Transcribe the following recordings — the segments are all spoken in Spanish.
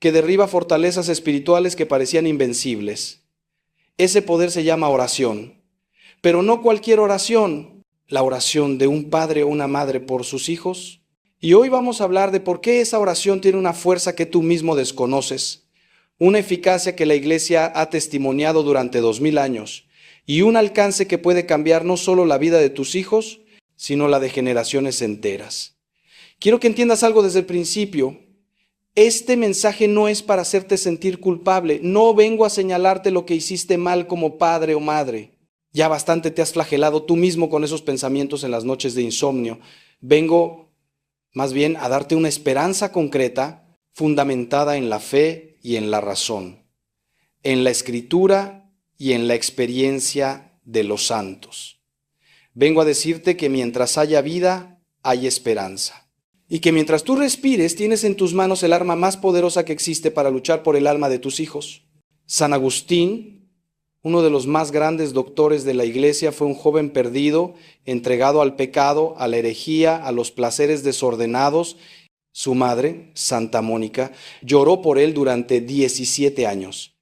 que derriba fortalezas espirituales que parecían invencibles. Ese poder se llama oración. Pero no cualquier oración, la oración de un padre o una madre por sus hijos. Y hoy vamos a hablar de por qué esa oración tiene una fuerza que tú mismo desconoces, una eficacia que la Iglesia ha testimoniado durante 2000 años y un alcance que puede cambiar no solo la vida de tus hijos, sino la de generaciones enteras. Quiero que entiendas algo desde el principio. Este mensaje no es para hacerte sentir culpable. No vengo a señalarte lo que hiciste mal como padre o madre. Ya bastante te has flagelado tú mismo con esos pensamientos en las noches de insomnio. Vengo más bien a darte una esperanza concreta, fundamentada en la fe y en la razón, en la Escritura y en la experiencia de los santos. Vengo a decirte que mientras haya vida, hay esperanza. Y que mientras tú respires, tienes en tus manos el arma más poderosa que existe para luchar por el alma de tus hijos. San Agustín, uno de los más grandes doctores de la Iglesia, fue un joven perdido, entregado al pecado, a la herejía, a los placeres desordenados. Su madre, Santa Mónica, lloró por él durante 17 años.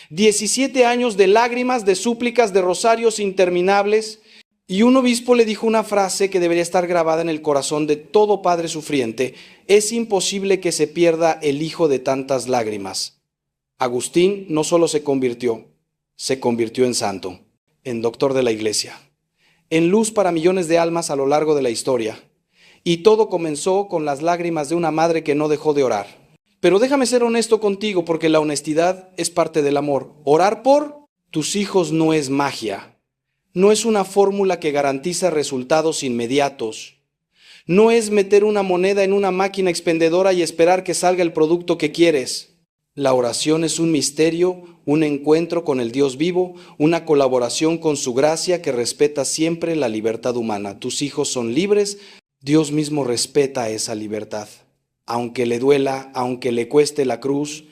17 años de lágrimas, de súplicas, de rosarios interminables. Y un obispo le dijo una frase que debería estar grabada en el corazón de todo padre sufriente: es imposible que se pierda el hijo de tantas lágrimas. Agustín no solo se convirtió en santo, en doctor de la Iglesia, en luz para millones de almas a lo largo de la historia. Y todo comenzó con las lágrimas de una madre que no dejó de orar. Pero déjame ser honesto contigo, porque la honestidad es parte del amor. Orar por tus hijos no es magia. No es una fórmula que garantiza resultados inmediatos. No es meter una moneda en una máquina expendedora y esperar que salga el producto que quieres. La oración es un misterio, un encuentro con el Dios vivo, una colaboración con su gracia que respeta siempre la libertad humana. Tus hijos son libres, Dios mismo respeta esa libertad, aunque le duela, aunque le cueste la cruz.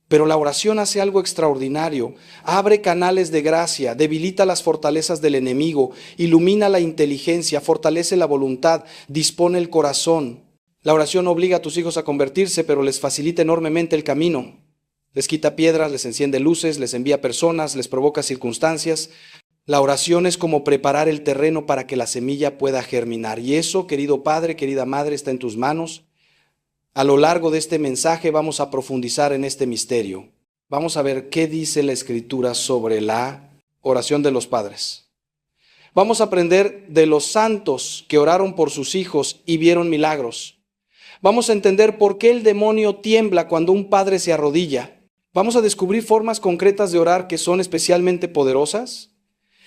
Pero la oración hace algo extraordinario, abre canales de gracia, debilita las fortalezas del enemigo, ilumina la inteligencia, fortalece la voluntad, dispone el corazón. La oración obliga a tus hijos a convertirse, pero les facilita enormemente el camino. Les quita piedras, les enciende luces, les envía personas, les provoca circunstancias. La oración es como preparar el terreno para que la semilla pueda germinar. Y eso, querido padre, querida madre, está en tus manos. A lo largo de este mensaje vamos a profundizar en este misterio. Vamos a ver qué dice la Escritura sobre la oración de los padres. Vamos a aprender de los santos que oraron por sus hijos y vieron milagros. Vamos a entender por qué el demonio tiembla cuando un padre se arrodilla. Vamos a descubrir formas concretas de orar que son especialmente poderosas.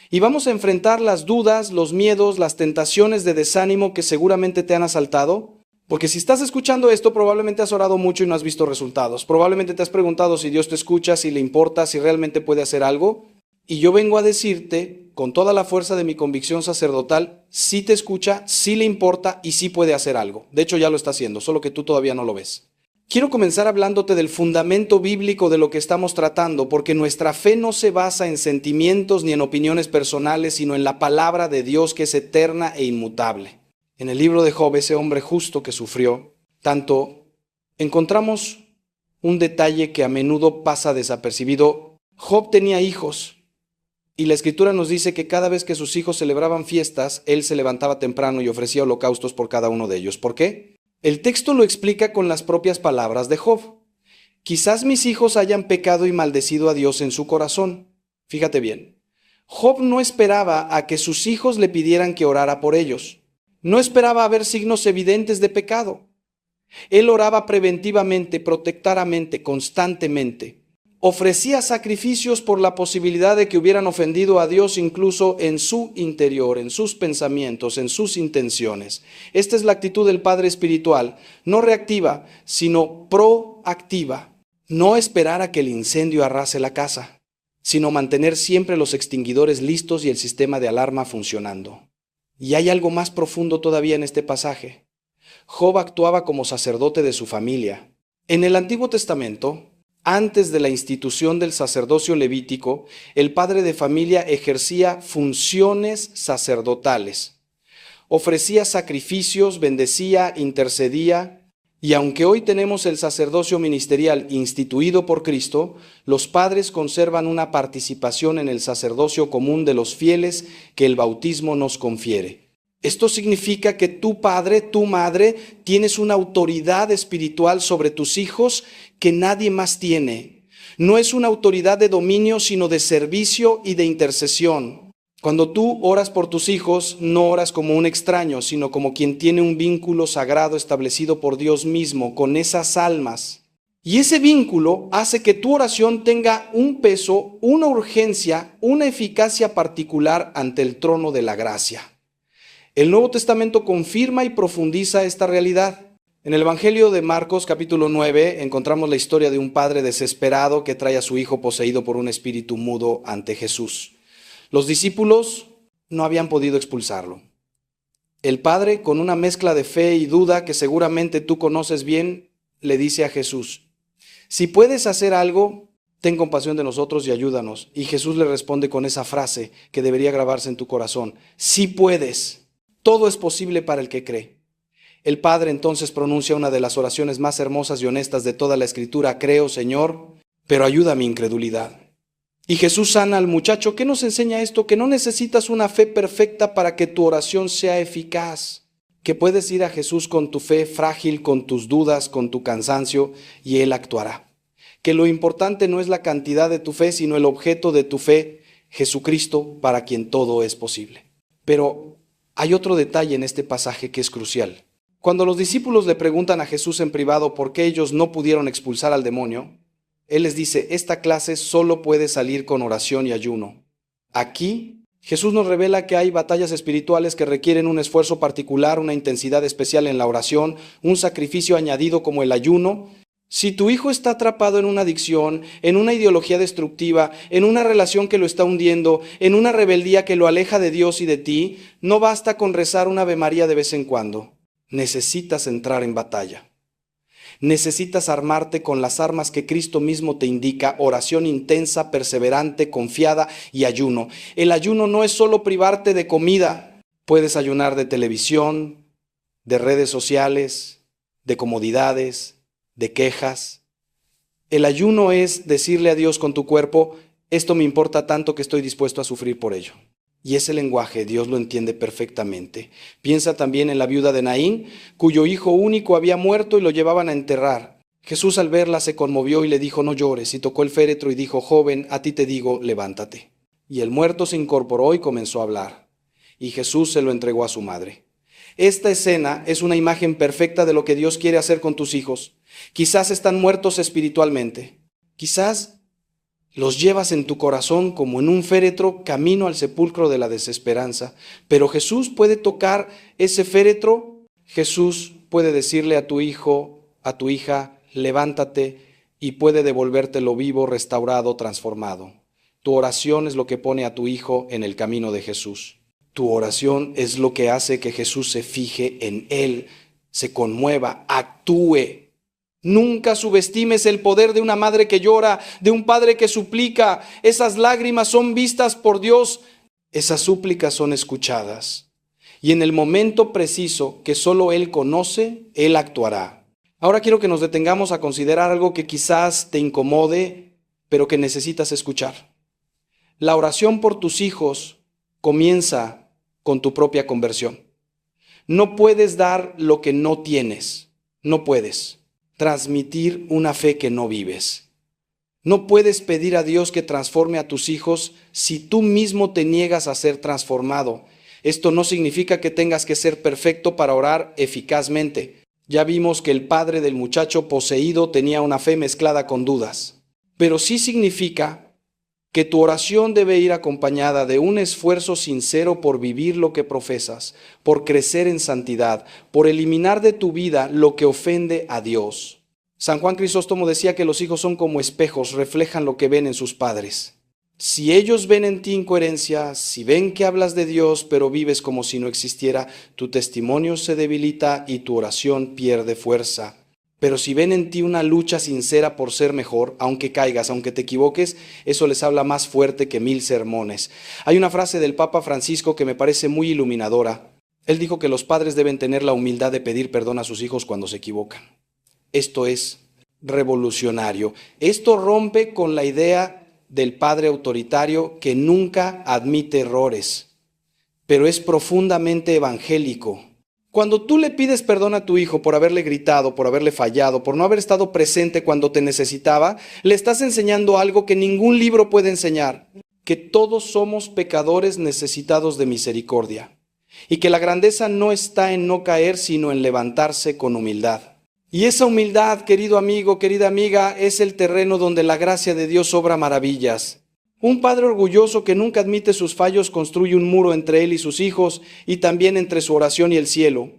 Y vamos a enfrentar las dudas, los miedos, las tentaciones de desánimo que seguramente te han asaltado. Porque si estás escuchando esto, probablemente has orado mucho y no has visto resultados. Probablemente te has preguntado si Dios te escucha, si le importa, si realmente puede hacer algo. Y yo vengo a decirte, con toda la fuerza de mi convicción sacerdotal, sí te escucha, sí le importa y sí puede hacer algo. De hecho, ya lo está haciendo, solo que tú todavía no lo ves. Quiero comenzar hablándote del fundamento bíblico de lo que estamos tratando, porque nuestra fe no se basa en sentimientos ni en opiniones personales, sino en la palabra de Dios, que es eterna e inmutable. En el libro de Job, ese hombre justo que sufrió tanto, encontramos un detalle que a menudo pasa desapercibido. Job tenía hijos y la Escritura nos dice que cada vez que sus hijos celebraban fiestas, él se levantaba temprano y ofrecía holocaustos por cada uno de ellos. ¿Por qué? El texto lo explica con las propias palabras de Job. Quizás mis hijos hayan pecado y maldecido a Dios en su corazón. Fíjate bien, Job no esperaba a que sus hijos le pidieran que orara por ellos. No esperaba ver signos evidentes de pecado. Él oraba preventivamente, protectoramente, constantemente. Ofrecía sacrificios por la posibilidad de que hubieran ofendido a Dios incluso en su interior, en sus pensamientos, en sus intenciones. Esta es la actitud del padre espiritual, no reactiva, sino proactiva. No esperar a que el incendio arrase la casa, sino mantener siempre los extinguidores listos y el sistema de alarma funcionando. Y hay algo más profundo todavía en este pasaje. Job actuaba como sacerdote de su familia. En el Antiguo Testamento, antes de la institución del sacerdocio levítico, el padre de familia ejercía funciones sacerdotales. Ofrecía sacrificios, bendecía, intercedía, Y aunque hoy tenemos el sacerdocio ministerial instituido por Cristo, los padres conservan una participación en el sacerdocio común de los fieles que el bautismo nos confiere. Esto significa que tu padre, tu madre, tienes una autoridad espiritual sobre tus hijos que nadie más tiene. No es una autoridad de dominio, sino de servicio y de intercesión. Cuando tú oras por tus hijos, no oras como un extraño, sino como quien tiene un vínculo sagrado establecido por Dios mismo con esas almas. Y ese vínculo hace que tu oración tenga un peso, una urgencia, una eficacia particular ante el trono de la gracia. El Nuevo Testamento confirma y profundiza esta realidad. En el Evangelio de Marcos, capítulo 9, encontramos la historia de un padre desesperado que trae a su hijo poseído por un espíritu mudo ante Jesús. Los discípulos no habían podido expulsarlo. El padre, con una mezcla de fe y duda que seguramente tú conoces bien, le dice a Jesús: si puedes hacer algo, ten compasión de nosotros y ayúdanos. Y Jesús le responde con esa frase que debería grabarse en tu corazón: si puedes, todo es posible para el que cree. El padre entonces pronuncia una de las oraciones más hermosas y honestas de toda la Escritura: creo, Señor, pero ayuda a mi incredulidad. Y Jesús sana al muchacho. ¿Qué nos enseña esto? Que no necesitas una fe perfecta para que tu oración sea eficaz. Que puedes ir a Jesús con tu fe frágil, con tus dudas, con tu cansancio, y Él actuará. Que lo importante no es la cantidad de tu fe, sino el objeto de tu fe, Jesucristo, para quien todo es posible. Pero hay otro detalle en este pasaje que es crucial. Cuando los discípulos le preguntan a Jesús en privado por qué ellos no pudieron expulsar al demonio, Él les dice: esta clase solo puede salir con oración y ayuno. Aquí, Jesús nos revela que hay batallas espirituales que requieren un esfuerzo particular, una intensidad especial en la oración, un sacrificio añadido como el ayuno. Si tu hijo está atrapado en una adicción, en una ideología destructiva, en una relación que lo está hundiendo, en una rebeldía que lo aleja de Dios y de ti, no basta con rezar una Ave María de vez en cuando. Necesitas entrar en batalla. Necesitas armarte con las armas que Cristo mismo te indica: oración intensa, perseverante, confiada y ayuno. El ayuno no es solo privarte de comida. Puedes ayunar de televisión, de redes sociales, de comodidades, de quejas. El ayuno es decirle a Dios con tu cuerpo: esto me importa tanto que estoy dispuesto a sufrir por ello. Y ese lenguaje Dios lo entiende perfectamente. Piensa también en la viuda de Naín, cuyo hijo único había muerto y lo llevaban a enterrar. Jesús, al verla, se conmovió y le dijo: no llores. Y tocó el féretro y dijo: joven, a ti te digo, levántate. Y el muerto se incorporó y comenzó a hablar. Y Jesús se lo entregó a su madre. Esta escena es una imagen perfecta de lo que Dios quiere hacer con tus hijos. Quizás están muertos espiritualmente. Quizás los llevas en tu corazón como en un féretro camino al sepulcro de la desesperanza. Pero Jesús puede tocar ese féretro. Jesús puede decirle a tu hijo, a tu hija: levántate, y puede devolvértelo vivo, restaurado, transformado. Tu oración es lo que pone a tu hijo en el camino de Jesús. Tu oración es lo que hace que Jesús se fije en él, se conmueva, actúe. Nunca subestimes el poder de una madre que llora, de un padre que suplica. Esas lágrimas son vistas por Dios, esas súplicas son escuchadas. Y en el momento preciso que solo Él conoce, Él actuará. Ahora quiero que nos detengamos a considerar algo que quizás te incomode, pero que necesitas escuchar. La oración por tus hijos comienza con tu propia conversión. No puedes dar lo que no tienes. No puedes transmitir una fe que no vives. No puedes pedir a Dios que transforme a tus hijos si tú mismo te niegas a ser transformado. Esto no significa que tengas que ser perfecto para orar eficazmente. Ya vimos que el padre del muchacho poseído tenía una fe mezclada con dudas. Pero sí significa que tu oración debe ir acompañada de un esfuerzo sincero por vivir lo que profesas, por crecer en santidad, por eliminar de tu vida lo que ofende a Dios. San Juan Crisóstomo decía que los hijos son como espejos, reflejan lo que ven en sus padres. Si ellos ven en ti incoherencia, si ven que hablas de Dios pero vives como si no existiera, tu testimonio se debilita y tu oración pierde fuerza. Pero si ven en ti una lucha sincera por ser mejor, aunque caigas, aunque te equivoques, eso les habla más fuerte que 1000 sermones. Hay una frase del Papa Francisco que me parece muy iluminadora. Él dijo que los padres deben tener la humildad de pedir perdón a sus hijos cuando se equivocan. Esto es revolucionario. Esto rompe con la idea del padre autoritario que nunca admite errores, pero es profundamente evangélico. Cuando tú le pides perdón a tu hijo por haberle gritado, por haberle fallado, por no haber estado presente cuando te necesitaba, le estás enseñando algo que ningún libro puede enseñar, que todos somos pecadores necesitados de misericordia, y que la grandeza no está en no caer, sino en levantarse con humildad. Y esa humildad, querido amigo, querida amiga, es el terreno donde la gracia de Dios obra maravillas. Un padre orgulloso que nunca admite sus fallos construye un muro entre él y sus hijos y también entre su oración y el cielo.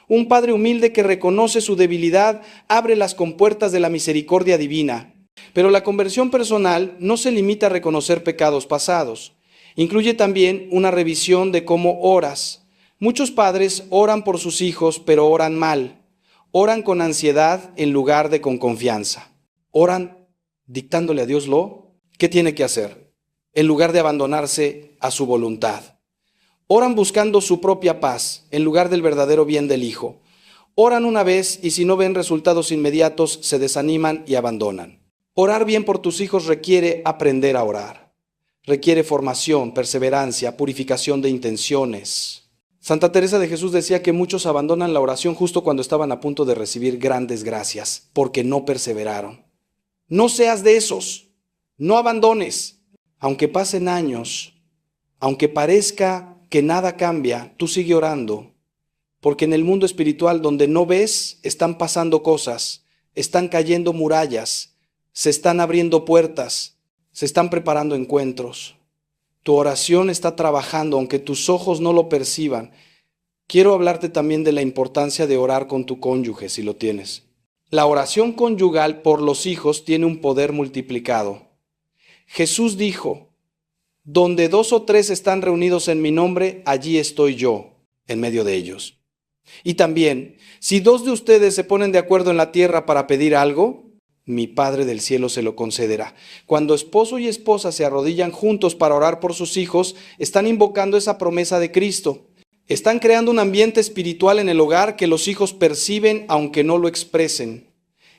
Un padre humilde que reconoce su debilidad abre las compuertas de la misericordia divina. Pero la conversión personal no se limita a reconocer pecados pasados. Incluye también una revisión de cómo oras. Muchos padres oran por sus hijos, pero oran mal. Oran con ansiedad en lugar de con confianza. Oran dictándole a Dios ¿qué tiene que hacer? En lugar de abandonarse a su voluntad. Oran buscando su propia paz, en lugar del verdadero bien del Hijo. Oran una vez y si no ven resultados inmediatos, se desaniman y abandonan. Orar bien por tus hijos requiere aprender a orar. Requiere formación, perseverancia, purificación de intenciones. Santa Teresa de Jesús decía que muchos abandonan la oración justo cuando estaban a punto de recibir grandes gracias, porque no perseveraron. No seas de esos. No abandones. Aunque pasen años, aunque parezca que nada cambia, tú sigue orando, porque en el mundo espiritual donde no ves, están pasando cosas, están cayendo murallas, se están abriendo puertas, se están preparando encuentros. Tu oración está trabajando, aunque tus ojos no lo perciban. Quiero hablarte también de la importancia de orar con tu cónyuge, si lo tienes. La oración conyugal por los hijos tiene un poder multiplicado. Jesús dijo, donde 2 o 3 están reunidos en mi nombre, allí estoy yo, en medio de ellos. Y también, si 2 de ustedes se ponen de acuerdo en la tierra para pedir algo, mi Padre del cielo se lo concederá. Cuando esposo y esposa se arrodillan juntos para orar por sus hijos, están invocando esa promesa de Cristo. Están creando un ambiente espiritual en el hogar que los hijos perciben aunque no lo expresen.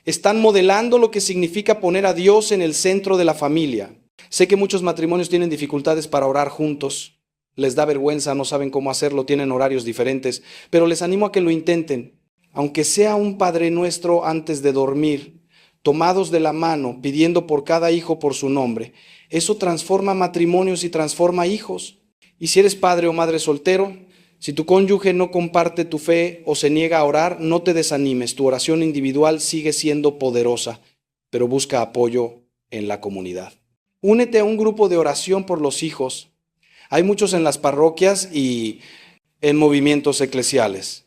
Están modelando lo que significa poner a Dios en el centro de la familia. Sé que muchos matrimonios tienen dificultades para orar juntos. Les da vergüenza, no saben cómo hacerlo, tienen horarios diferentes, pero les animo a que lo intenten. Aunque sea un Padre Nuestro antes de dormir, tomados de la mano, pidiendo por cada hijo por su nombre. Eso transforma matrimonios y transforma hijos. Y si eres padre o madre soltero, si tu cónyuge no comparte tu fe o se niega a orar, no te desanimes. Tu oración individual sigue siendo poderosa, pero busca apoyo en la comunidad. Únete a un grupo de oración por los hijos. Hay muchos en las parroquias y en movimientos eclesiales.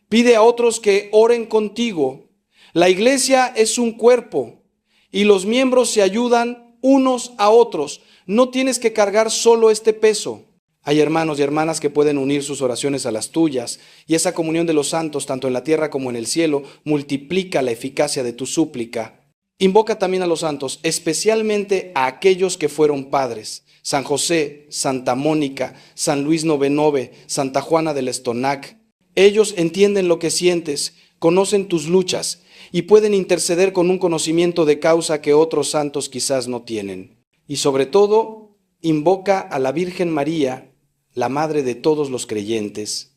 Pide a otros que oren contigo. La iglesia es un cuerpo y los miembros se ayudan unos a otros. No tienes que cargar solo este peso. Hay hermanos y hermanas que pueden unir sus oraciones a las tuyas, y esa comunión de los santos, tanto en la tierra como en el cielo, multiplica la eficacia de tu súplica. Invoca también a los santos, especialmente a aquellos que fueron padres. San José, Santa Mónica, San Luis Novenove, Santa Juana del Estonac. Ellos entienden lo que sientes, conocen tus luchas y pueden interceder con un conocimiento de causa que otros santos quizás no tienen. Y sobre todo, invoca a la Virgen María, la madre de todos los creyentes,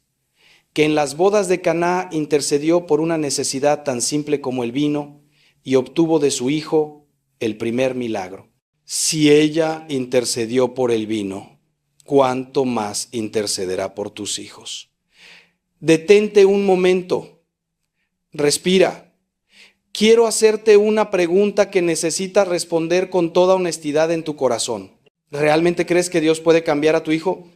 que en las bodas de Caná intercedió por una necesidad tan simple como el vino y obtuvo de su hijo el primer milagro. Si ella intercedió por el vino, ¿cuánto más intercederá por tus hijos? Detente un momento, respira. Quiero hacerte una pregunta que necesitas responder con toda honestidad en tu corazón. ¿Realmente crees que Dios puede cambiar a tu hijo?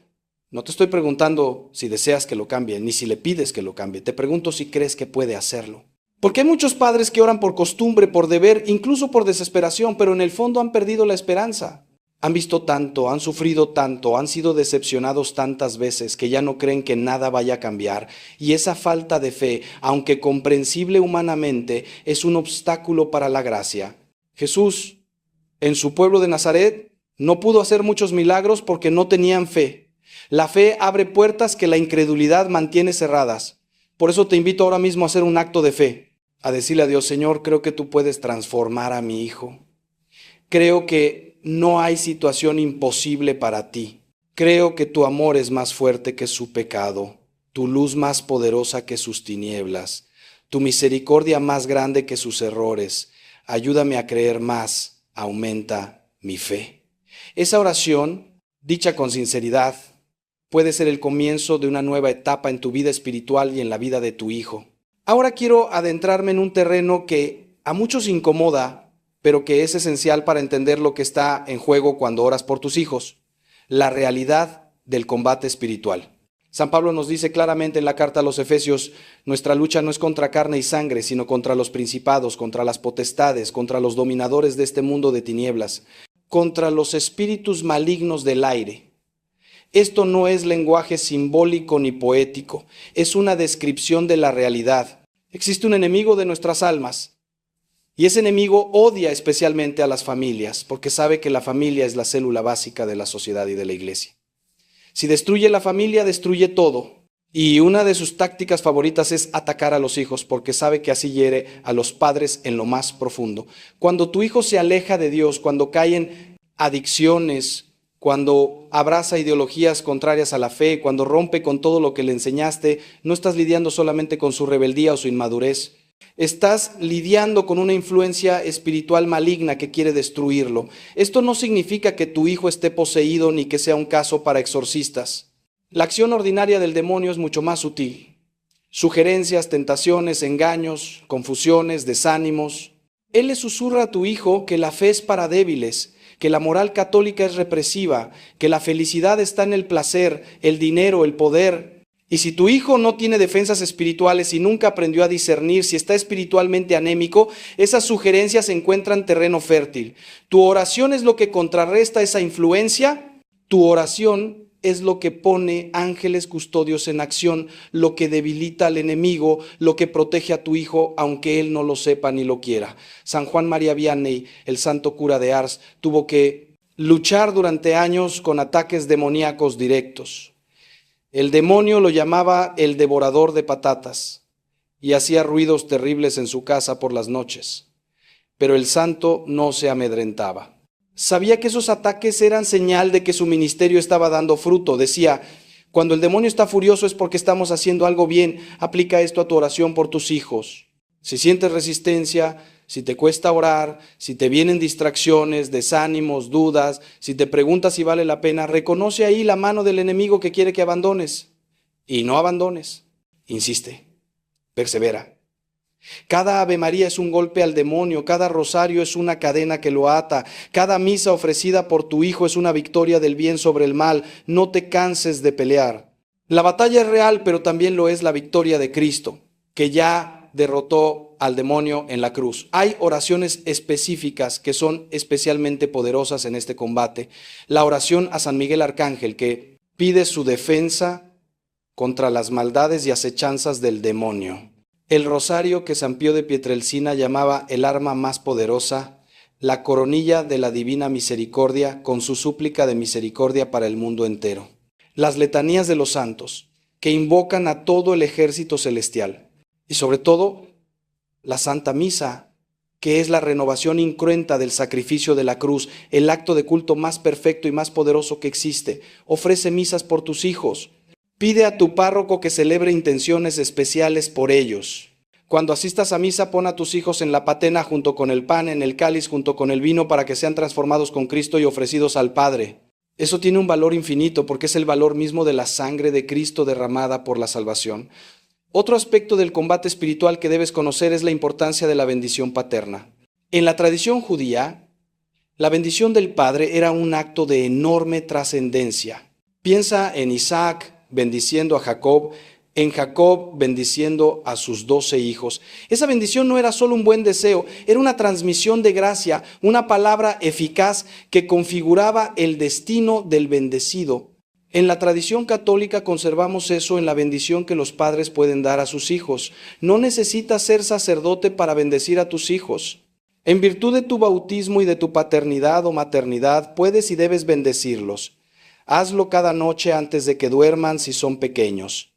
No te estoy preguntando si deseas que lo cambie, ni si le pides que lo cambie. Te pregunto si crees que puede hacerlo. Porque hay muchos padres que oran por costumbre, por deber, incluso por desesperación, pero en el fondo han perdido la esperanza. Han visto tanto, han sufrido tanto, han sido decepcionados tantas veces que ya no creen que nada vaya a cambiar. Y esa falta de fe, aunque comprensible humanamente, es un obstáculo para la gracia. Jesús, en su pueblo de Nazaret, no pudo hacer muchos milagros porque no tenían fe. La fe abre puertas que la incredulidad mantiene cerradas. Por eso te invito ahora mismo a hacer un acto de fe. a decirle a Dios: Señor, creo que tú puedes transformar a mi hijo. Creo que no hay situación imposible para ti. Creo que tu amor es más fuerte que su pecado, tu luz más poderosa que sus tinieblas, tu misericordia más grande que sus errores. Ayúdame a creer más, aumenta mi fe. Esa oración, dicha con sinceridad, puede ser el comienzo de una nueva etapa en tu vida espiritual y en la vida de tu hijo. Ahora quiero adentrarme en un terreno que a muchos incomoda, pero que es esencial para entender lo que está en juego cuando oras por tus hijos: la realidad del combate espiritual. San Pablo nos dice claramente en la carta a los Efesios: nuestra lucha no es contra carne y sangre, sino contra los principados, contra las potestades, contra los dominadores de este mundo de tinieblas, contra los espíritus malignos del aire. Esto no es lenguaje simbólico ni poético, es una descripción de la realidad. Existe un enemigo de nuestras almas, y ese enemigo odia especialmente a las familias, porque sabe que la familia es la célula básica de la sociedad y de la iglesia. Si destruye la familia, destruye todo. Y una de sus tácticas favoritas es atacar a los hijos, porque sabe que así hiere a los padres en lo más profundo. Cuando tu hijo se aleja de Dios, cuando cae en adicciones, cuando abraza ideologías contrarias a la fe, cuando rompe con todo lo que le enseñaste, no estás lidiando solamente con su rebeldía o su inmadurez. Estás lidiando con una influencia espiritual maligna que quiere destruirlo. Esto no significa que tu hijo esté poseído ni que sea un caso para exorcistas. La acción ordinaria del demonio es mucho más sutil. Sugerencias, tentaciones, engaños, confusiones, desánimos. Él le susurra a tu hijo que la fe es para débiles, que la moral católica es represiva, que la felicidad está en el placer, el dinero, el poder. Y si tu hijo no tiene defensas espirituales y nunca aprendió a discernir, si está espiritualmente anémico, esas sugerencias encuentran terreno fértil. Tu oración es lo que contrarresta esa influencia. Tu oración es lo que pone ángeles custodios en acción, lo que debilita al enemigo, lo que protege a tu hijo, aunque él no lo sepa ni lo quiera. San Juan María Vianney, el santo cura de Ars, tuvo que luchar durante años con ataques demoníacos directos. El demonio lo llamaba el devorador de patatas y hacía ruidos terribles en su casa por las noches. Pero el santo no se amedrentaba. Sabía que esos ataques eran señal de que su ministerio estaba dando fruto. Decía: cuando el demonio está furioso es porque estamos haciendo algo bien. Aplica esto a tu oración por tus hijos. Si sientes resistencia, si te cuesta orar, si te vienen distracciones, desánimos, dudas, si te preguntas si vale la pena, reconoce ahí la mano del enemigo que quiere que abandones. Y no abandones. Insiste. Persevera. Cada Ave María es un golpe al demonio, cada rosario es una cadena que lo ata, cada misa ofrecida por tu hijo es una victoria del bien sobre el mal. No te canses de pelear. La batalla es real, pero también lo es la victoria de Cristo, que ya derrotó al demonio en la cruz. Hay oraciones específicas que son especialmente poderosas en este combate. La oración a San Miguel Arcángel, que pide su defensa contra las maldades y acechanzas del demonio. El rosario que San Pío de Pietrelcina llamaba el arma más poderosa, la coronilla de la divina misericordia con su súplica de misericordia para el mundo entero. Las letanías de los santos, que invocan a todo el ejército celestial. Y sobre todo, la Santa Misa, que es la renovación incruenta del sacrificio de la cruz, el acto de culto más perfecto y más poderoso que existe. Ofrece misas por tus hijos. Pide a tu párroco que celebre intenciones especiales por ellos. Cuando asistas a misa, pon a tus hijos en la patena junto con el pan, en el cáliz junto con el vino, para que sean transformados con Cristo y ofrecidos al Padre. Eso tiene un valor infinito porque es el valor mismo de la sangre de Cristo derramada por la salvación. Otro aspecto del combate espiritual que debes conocer es la importancia de la bendición paterna. En la tradición judía, la bendición del padre era un acto de enorme trascendencia. Piensa en Isaac bendiciendo a Jacob, en Jacob bendiciendo a sus 12 hijos. Esa bendición no era solo un buen deseo, era una transmisión de gracia, una palabra eficaz que configuraba el destino del bendecido. En la tradición católica conservamos eso en la bendición que los padres pueden dar a sus hijos. No necesitas ser sacerdote para bendecir a tus hijos. En virtud de tu bautismo y de tu paternidad o maternidad, puedes y debes bendecirlos. Hazlo cada noche antes de que duerman si son pequeños.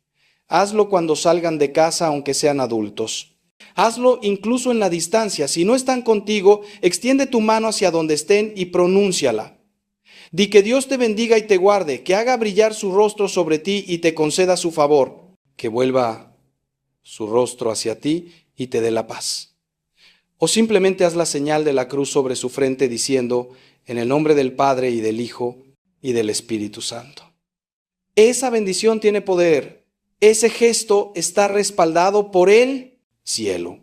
Hazlo cuando salgan de casa aunque sean adultos. Hazlo incluso en la distancia. Si no están contigo, extiende tu mano hacia donde estén y pronúnciala. Di que Dios te bendiga y te guarde, que haga brillar su rostro sobre ti y te conceda su favor, que vuelva su rostro hacia ti y te dé la paz. O simplemente haz la señal de la cruz sobre su frente diciendo, en el nombre del Padre y del Hijo y del Espíritu Santo. Esa bendición tiene poder. Ese gesto está respaldado por el cielo.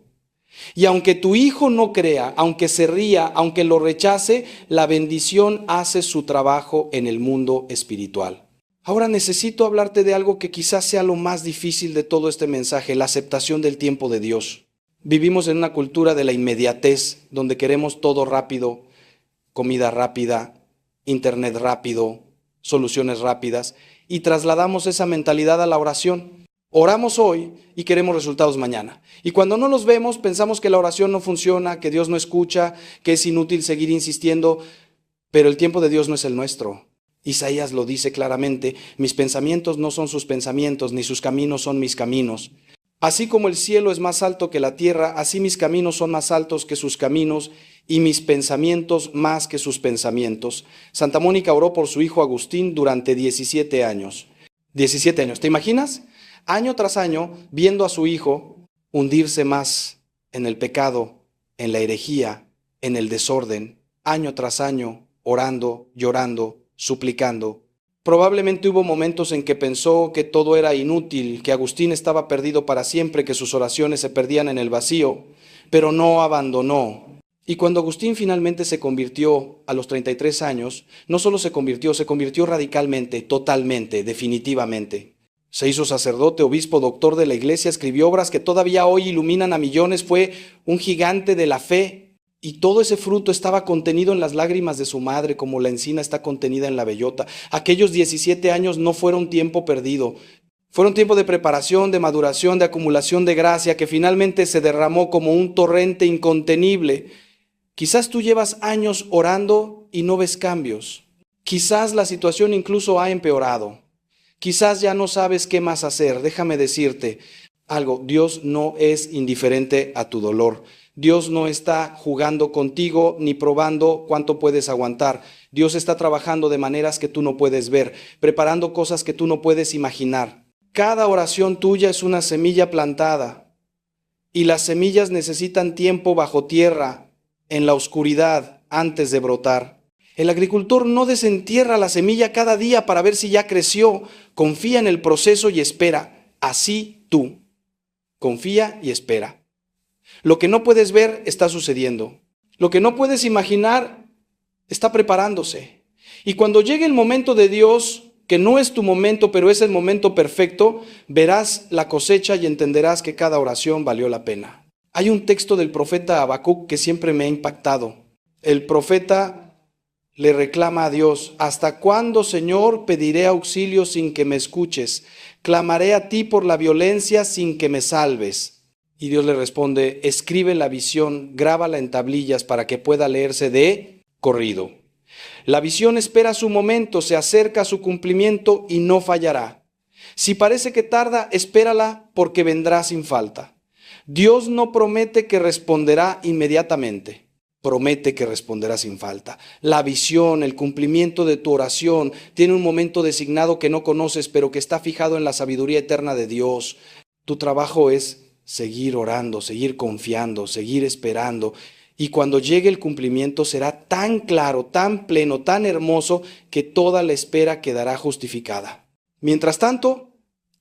Y aunque tu hijo no crea, aunque se ría, aunque lo rechace, la bendición hace su trabajo en el mundo espiritual. Ahora necesito hablarte de algo que quizás sea lo más difícil de todo este mensaje, la aceptación del tiempo de Dios. Vivimos en una cultura de la inmediatez, donde queremos todo rápido, comida rápida, internet rápido, soluciones rápidas, y trasladamos esa mentalidad a la oración. Oramos hoy y queremos resultados mañana. Y cuando no los vemos, pensamos que la oración no funciona, que Dios no escucha, que es inútil seguir insistiendo, pero el tiempo de Dios no es el nuestro. Isaías lo dice claramente, mis pensamientos no son sus pensamientos, ni sus caminos son mis caminos. Así como el cielo es más alto que la tierra, así mis caminos son más altos que sus caminos y mis pensamientos más que sus pensamientos. Santa Mónica oró por su hijo Agustín durante 17 años. 17 años, ¿te imaginas? Año tras año, viendo a su hijo hundirse más en el pecado, en la herejía, en el desorden, año tras año, orando, llorando, suplicando. Probablemente hubo momentos en que pensó que todo era inútil, que Agustín estaba perdido para siempre, que sus oraciones se perdían en el vacío, pero no abandonó. Y cuando Agustín finalmente se convirtió a los 33 años, no solo se convirtió radicalmente, totalmente, definitivamente. Se hizo sacerdote, obispo, doctor de la iglesia, escribió obras que todavía hoy iluminan a millones, fue un gigante de la fe. Y todo ese fruto estaba contenido en las lágrimas de su madre, como la encina está contenida en la bellota. Aquellos 17 años no fueron tiempo perdido. Fueron tiempo de preparación, de maduración, de acumulación de gracia, que finalmente se derramó como un torrente incontenible. Quizás tú llevas años orando y no ves cambios. Quizás la situación incluso ha empeorado. Quizás ya no sabes qué más hacer. Déjame decirte algo, Dios no es indiferente a tu dolor. Dios no está jugando contigo ni probando cuánto puedes aguantar. Dios está trabajando de maneras que tú no puedes ver, preparando cosas que tú no puedes imaginar. Cada oración tuya es una semilla plantada y las semillas necesitan tiempo bajo tierra, en la oscuridad, antes de brotar. El agricultor no desentierra la semilla cada día para ver si ya creció. Confía en el proceso y espera. Así tú. Confía y espera. Lo que no puedes ver está sucediendo. Lo que no puedes imaginar está preparándose. Y cuando llegue el momento de Dios, que no es tu momento, pero es el momento perfecto, verás la cosecha y entenderás que cada oración valió la pena. Hay un texto del profeta Habacuc que siempre me ha impactado. El profeta le reclama a Dios, ¿hasta cuándo, Señor, pediré auxilio sin que me escuches? Clamaré a ti por la violencia sin que me salves. Y Dios le responde, escribe la visión, grábala en tablillas para que pueda leerse de corrido. La visión espera su momento, se acerca a su cumplimiento y no fallará. Si parece que tarda, espérala porque vendrá sin falta. Dios no promete que responderá inmediatamente. Promete que responderá sin falta. La visión, el cumplimiento de tu oración tiene un momento designado que no conoces, pero que está fijado en la sabiduría eterna de Dios. Tu trabajo es seguir orando, seguir confiando, seguir esperando. Y cuando llegue el cumplimiento será tan claro, tan pleno, tan hermoso, que toda la espera quedará justificada. Mientras tanto,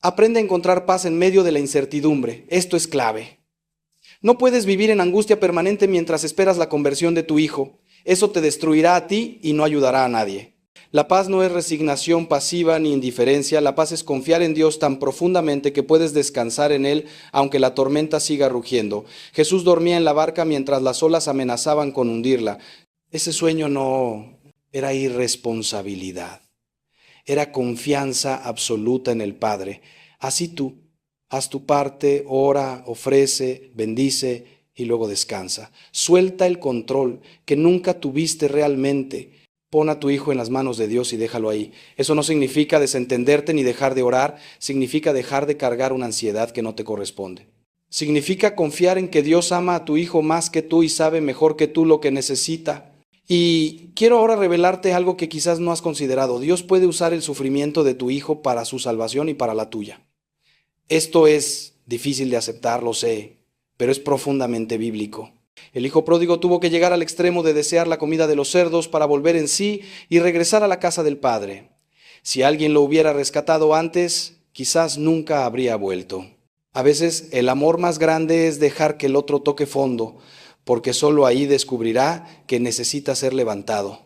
aprende a encontrar paz en medio de la incertidumbre. Esto es clave. No puedes vivir en angustia permanente mientras esperas la conversión de tu hijo. Eso te destruirá a ti y no ayudará a nadie. La paz no es resignación pasiva ni indiferencia. La paz es confiar en Dios tan profundamente que puedes descansar en Él aunque la tormenta siga rugiendo. Jesús dormía en la barca mientras las olas amenazaban con hundirla. Ese sueño no era irresponsabilidad. Era confianza absoluta en el Padre. Así tú. Haz tu parte, ora, ofrece, bendice y luego descansa. Suelta el control que nunca tuviste realmente. Pon a tu hijo en las manos de Dios y déjalo ahí. Eso no significa desentenderte ni dejar de orar, significa dejar de cargar una ansiedad que no te corresponde. Significa confiar en que Dios ama a tu hijo más que tú y sabe mejor que tú lo que necesita. Y quiero ahora revelarte algo que quizás no has considerado. Dios puede usar el sufrimiento de tu hijo para su salvación y para la tuya. Esto es difícil de aceptar, lo sé, pero es profundamente bíblico. El hijo pródigo tuvo que llegar al extremo de desear la comida de los cerdos para volver en sí y regresar a la casa del padre. Si alguien lo hubiera rescatado antes, quizás nunca habría vuelto. A veces el amor más grande es dejar que el otro toque fondo, porque solo ahí descubrirá que necesita ser levantado.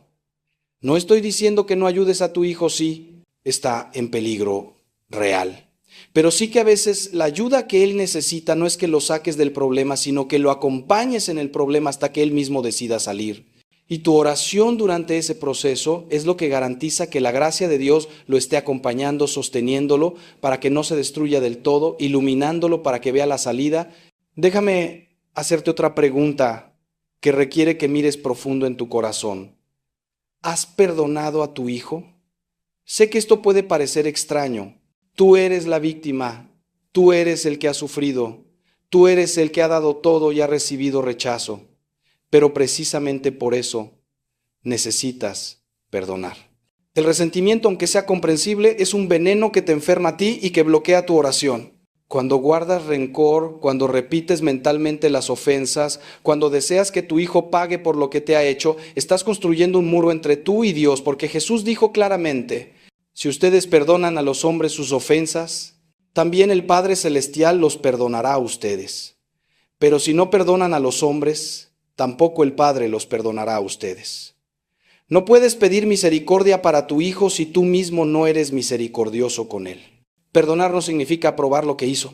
No estoy diciendo que no ayudes a tu hijo si está en peligro real, pero sí que a veces la ayuda que él necesita no es que lo saques del problema, sino que lo acompañes en el problema hasta que él mismo decida salir. Y tu oración durante ese proceso es lo que garantiza que la gracia de Dios lo esté acompañando, sosteniéndolo para que no se destruya del todo, iluminándolo para que vea la salida. Déjame hacerte otra pregunta que requiere que mires profundo en tu corazón. ¿Has perdonado a tu hijo? Sé que esto puede parecer extraño. Tú eres la víctima, tú eres el que ha sufrido, tú eres el que ha dado todo y ha recibido rechazo. Pero precisamente por eso necesitas perdonar. El resentimiento, aunque sea comprensible, es un veneno que te enferma a ti y que bloquea tu oración. Cuando guardas rencor, cuando repites mentalmente las ofensas, cuando deseas que tu hijo pague por lo que te ha hecho, estás construyendo un muro entre tú y Dios, porque Jesús dijo claramente, si ustedes perdonan a los hombres sus ofensas, también el Padre Celestial los perdonará a ustedes. Pero si no perdonan a los hombres, tampoco el Padre los perdonará a ustedes. No puedes pedir misericordia para tu hijo si tú mismo no eres misericordioso con él. Perdonar no significa aprobar lo que hizo.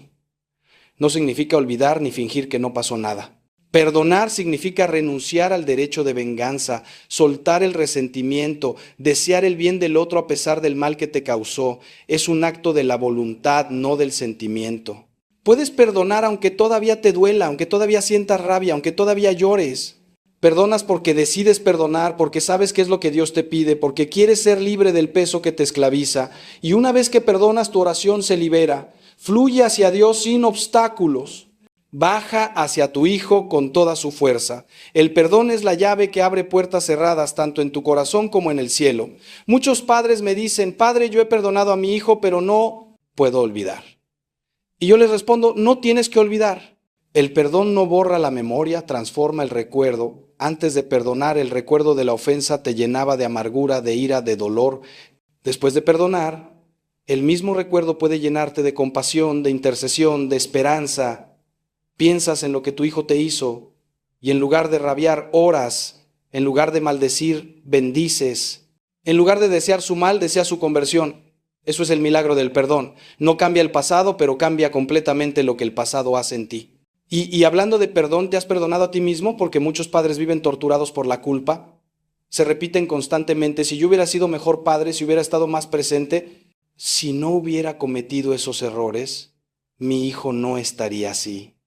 No significa olvidar ni fingir que no pasó nada. Perdonar significa renunciar al derecho de venganza, soltar el resentimiento, desear el bien del otro a pesar del mal que te causó. Es un acto de la voluntad, no del sentimiento. Puedes perdonar aunque todavía te duela, aunque todavía sientas rabia, aunque todavía llores. Perdonas porque decides perdonar, porque sabes qué es lo que Dios te pide, porque quieres ser libre del peso que te esclaviza. Y una vez que perdonas, tu oración se libera. Fluye hacia Dios sin obstáculos. Baja hacia tu hijo con toda su fuerza. El perdón es la llave que abre puertas cerradas tanto en tu corazón como en el cielo. Muchos padres me dicen, Padre, yo he perdonado a mi hijo, pero no puedo olvidar. Y yo les respondo, no tienes que olvidar. El perdón no borra la memoria, transforma el recuerdo. Antes de perdonar, el recuerdo de la ofensa te llenaba de amargura, de ira, de dolor. Después de perdonar, el mismo recuerdo puede llenarte de compasión, de intercesión, de esperanza. Piensas en lo que tu hijo te hizo y en lugar de rabiar, oras. En lugar de maldecir, bendices. En lugar de desear su mal, deseas su conversión. Eso es el milagro del perdón. No cambia el pasado, pero cambia completamente lo que el pasado hace en ti. Y hablando de perdón, ¿te has perdonado a ti mismo? Porque muchos padres viven torturados por la culpa. Se repiten constantemente, si yo hubiera sido mejor padre, si hubiera estado más presente, si no hubiera cometido esos errores, mi hijo no estaría así.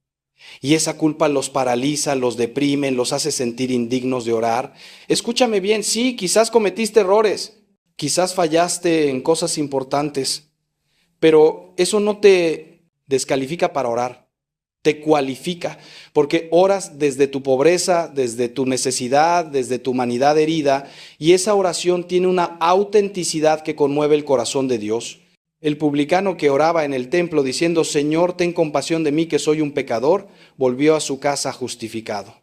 Y esa culpa los paraliza, los deprime, los hace sentir indignos de orar. Escúchame bien, sí, quizás cometiste errores, quizás fallaste en cosas importantes, pero eso no te descalifica para orar. Te cualifica, porque oras desde tu pobreza, desde tu necesidad, desde tu humanidad herida, y esa oración tiene una autenticidad que conmueve el corazón de Dios. El publicano que oraba en el templo diciendo, Señor, ten compasión de mí que soy un pecador, volvió a su casa justificado.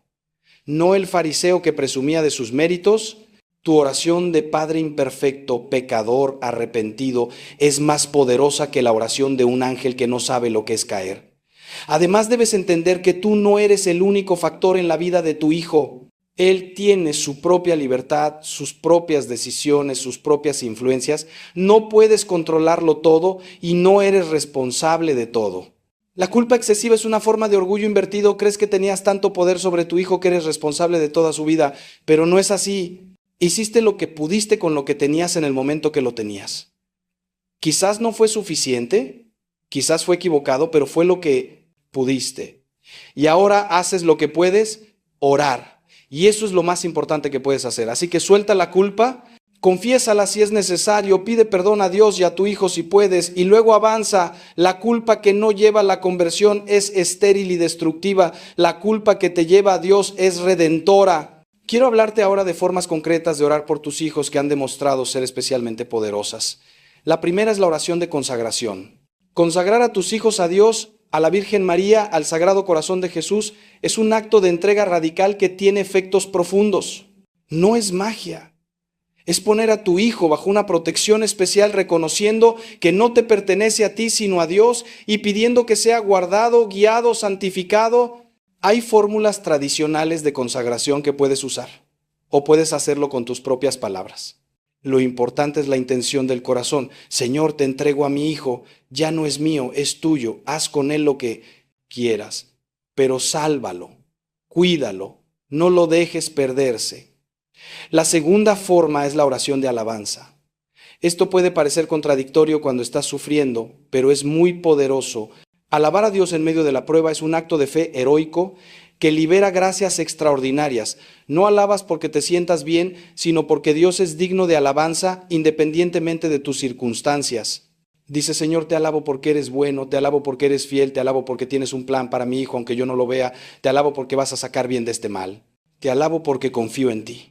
No el fariseo que presumía de sus méritos. Tu oración de Padre imperfecto, pecador, arrepentido, es más poderosa que la oración de un ángel que no sabe lo que es caer. Además debes entender que tú no eres el único factor en la vida de tu hijo. Él tiene su propia libertad, sus propias decisiones, sus propias influencias. No puedes controlarlo todo y no eres responsable de todo. La culpa excesiva es una forma de orgullo invertido. Crees que tenías tanto poder sobre tu hijo que eres responsable de toda su vida, pero no es así. Hiciste lo que pudiste con lo que tenías en el momento que lo tenías. Quizás no fue suficiente, quizás fue equivocado, pero fue lo que pudiste. Y ahora haces lo que puedes, orar. Y eso es lo más importante que puedes hacer. Así que suelta la culpa, Confiésala si es necesario, pide perdón a Dios y a tu hijo si puedes, y luego avanza. La culpa que no lleva a la conversión es estéril y destructiva. La culpa que te lleva a Dios es redentora. Quiero hablarte ahora de formas concretas de orar por tus hijos que han demostrado ser especialmente poderosas. La primera es la oración de consagración. Consagrar a tus hijos a Dios, a la Virgen María, al Sagrado Corazón de Jesús, es un acto de entrega radical que tiene efectos profundos. No es magia. Es poner a tu hijo bajo una protección especial, reconociendo que no te pertenece a ti sino a Dios y pidiendo que sea guardado, guiado, santificado. Hay fórmulas tradicionales de consagración que puedes usar o puedes hacerlo con tus propias palabras. Lo importante es la intención del corazón. Señor, te entrego a mi hijo, ya no es mío, es tuyo, haz con él lo que quieras, pero sálvalo, cuídalo, no lo dejes perderse. La segunda forma es la oración de alabanza. Esto puede parecer contradictorio cuando estás sufriendo, pero es muy poderoso. Alabar a Dios en medio de la prueba es un acto de fe heroico que libera gracias extraordinarias. No alabas porque te sientas bien, sino porque Dios es digno de alabanza independientemente de tus circunstancias. Dice, Señor, te alabo porque eres bueno, te alabo porque eres fiel, te alabo porque tienes un plan para mi hijo aunque yo no lo vea, te alabo porque vas a sacar bien de este mal, te alabo porque confío en ti.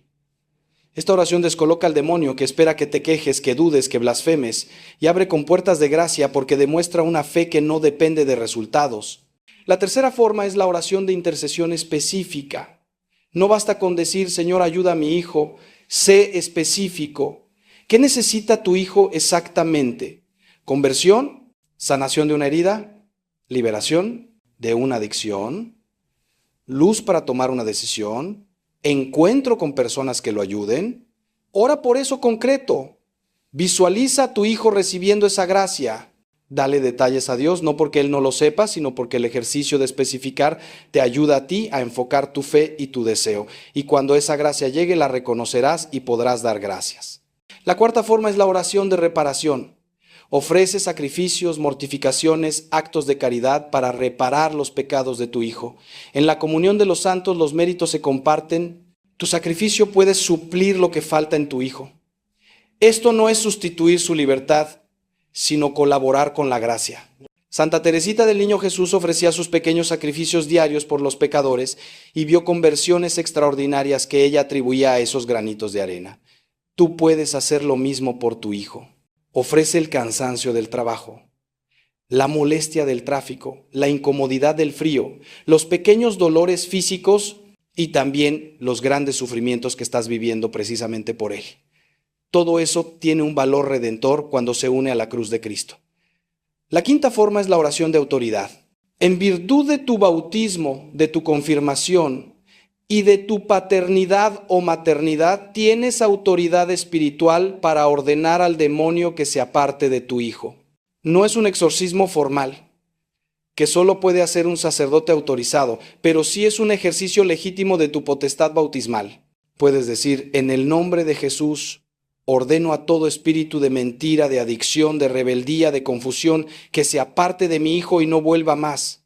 Esta oración descoloca al demonio que espera que te quejes, que dudes, que blasfemes, y abre compuertas de gracia porque demuestra una fe que no depende de resultados. La tercera forma es la oración de intercesión específica. No basta con decir, Señor, ayuda a mi hijo, sé específico. ¿Qué necesita tu hijo exactamente? ¿Conversión? ¿Sanación de una herida? ¿Liberación de una adicción? ¿Luz para tomar una decisión? ¿Encuentro con personas que lo ayuden? Ora por eso concreto. Visualiza a tu hijo recibiendo esa gracia. Dale detalles a Dios, no porque Él no lo sepa, sino porque el ejercicio de especificar te ayuda a ti a enfocar tu fe y tu deseo. Y cuando esa gracia llegue, la reconocerás y podrás dar gracias. La cuarta forma es la oración de reparación. Ofrece sacrificios, mortificaciones, actos de caridad para reparar los pecados de tu hijo. En la comunión de los santos los méritos se comparten. Tu sacrificio puede suplir lo que falta en tu hijo. Esto no es sustituir su libertad, sino colaborar con la gracia. Santa Teresita del Niño Jesús ofrecía sus pequeños sacrificios diarios por los pecadores y vio conversiones extraordinarias que ella atribuía a esos granitos de arena. Tú puedes hacer lo mismo por tu hijo. Ofrece el cansancio del trabajo, la molestia del tráfico, la incomodidad del frío, los pequeños dolores físicos y también los grandes sufrimientos que estás viviendo precisamente por él. Todo eso tiene un valor redentor cuando se une a la cruz de Cristo. La quinta forma es la oración de autoridad. En virtud de tu bautismo, de tu confirmación y de tu paternidad o maternidad, tienes autoridad espiritual para ordenar al demonio que se aparte de tu hijo. No es un exorcismo formal, que solo puede hacer un sacerdote autorizado, pero sí es un ejercicio legítimo de tu potestad bautismal. Puedes decir, en el nombre de Jesús, ordeno a todo espíritu de mentira, de adicción, de rebeldía, de confusión, que se aparte de mi hijo y no vuelva más.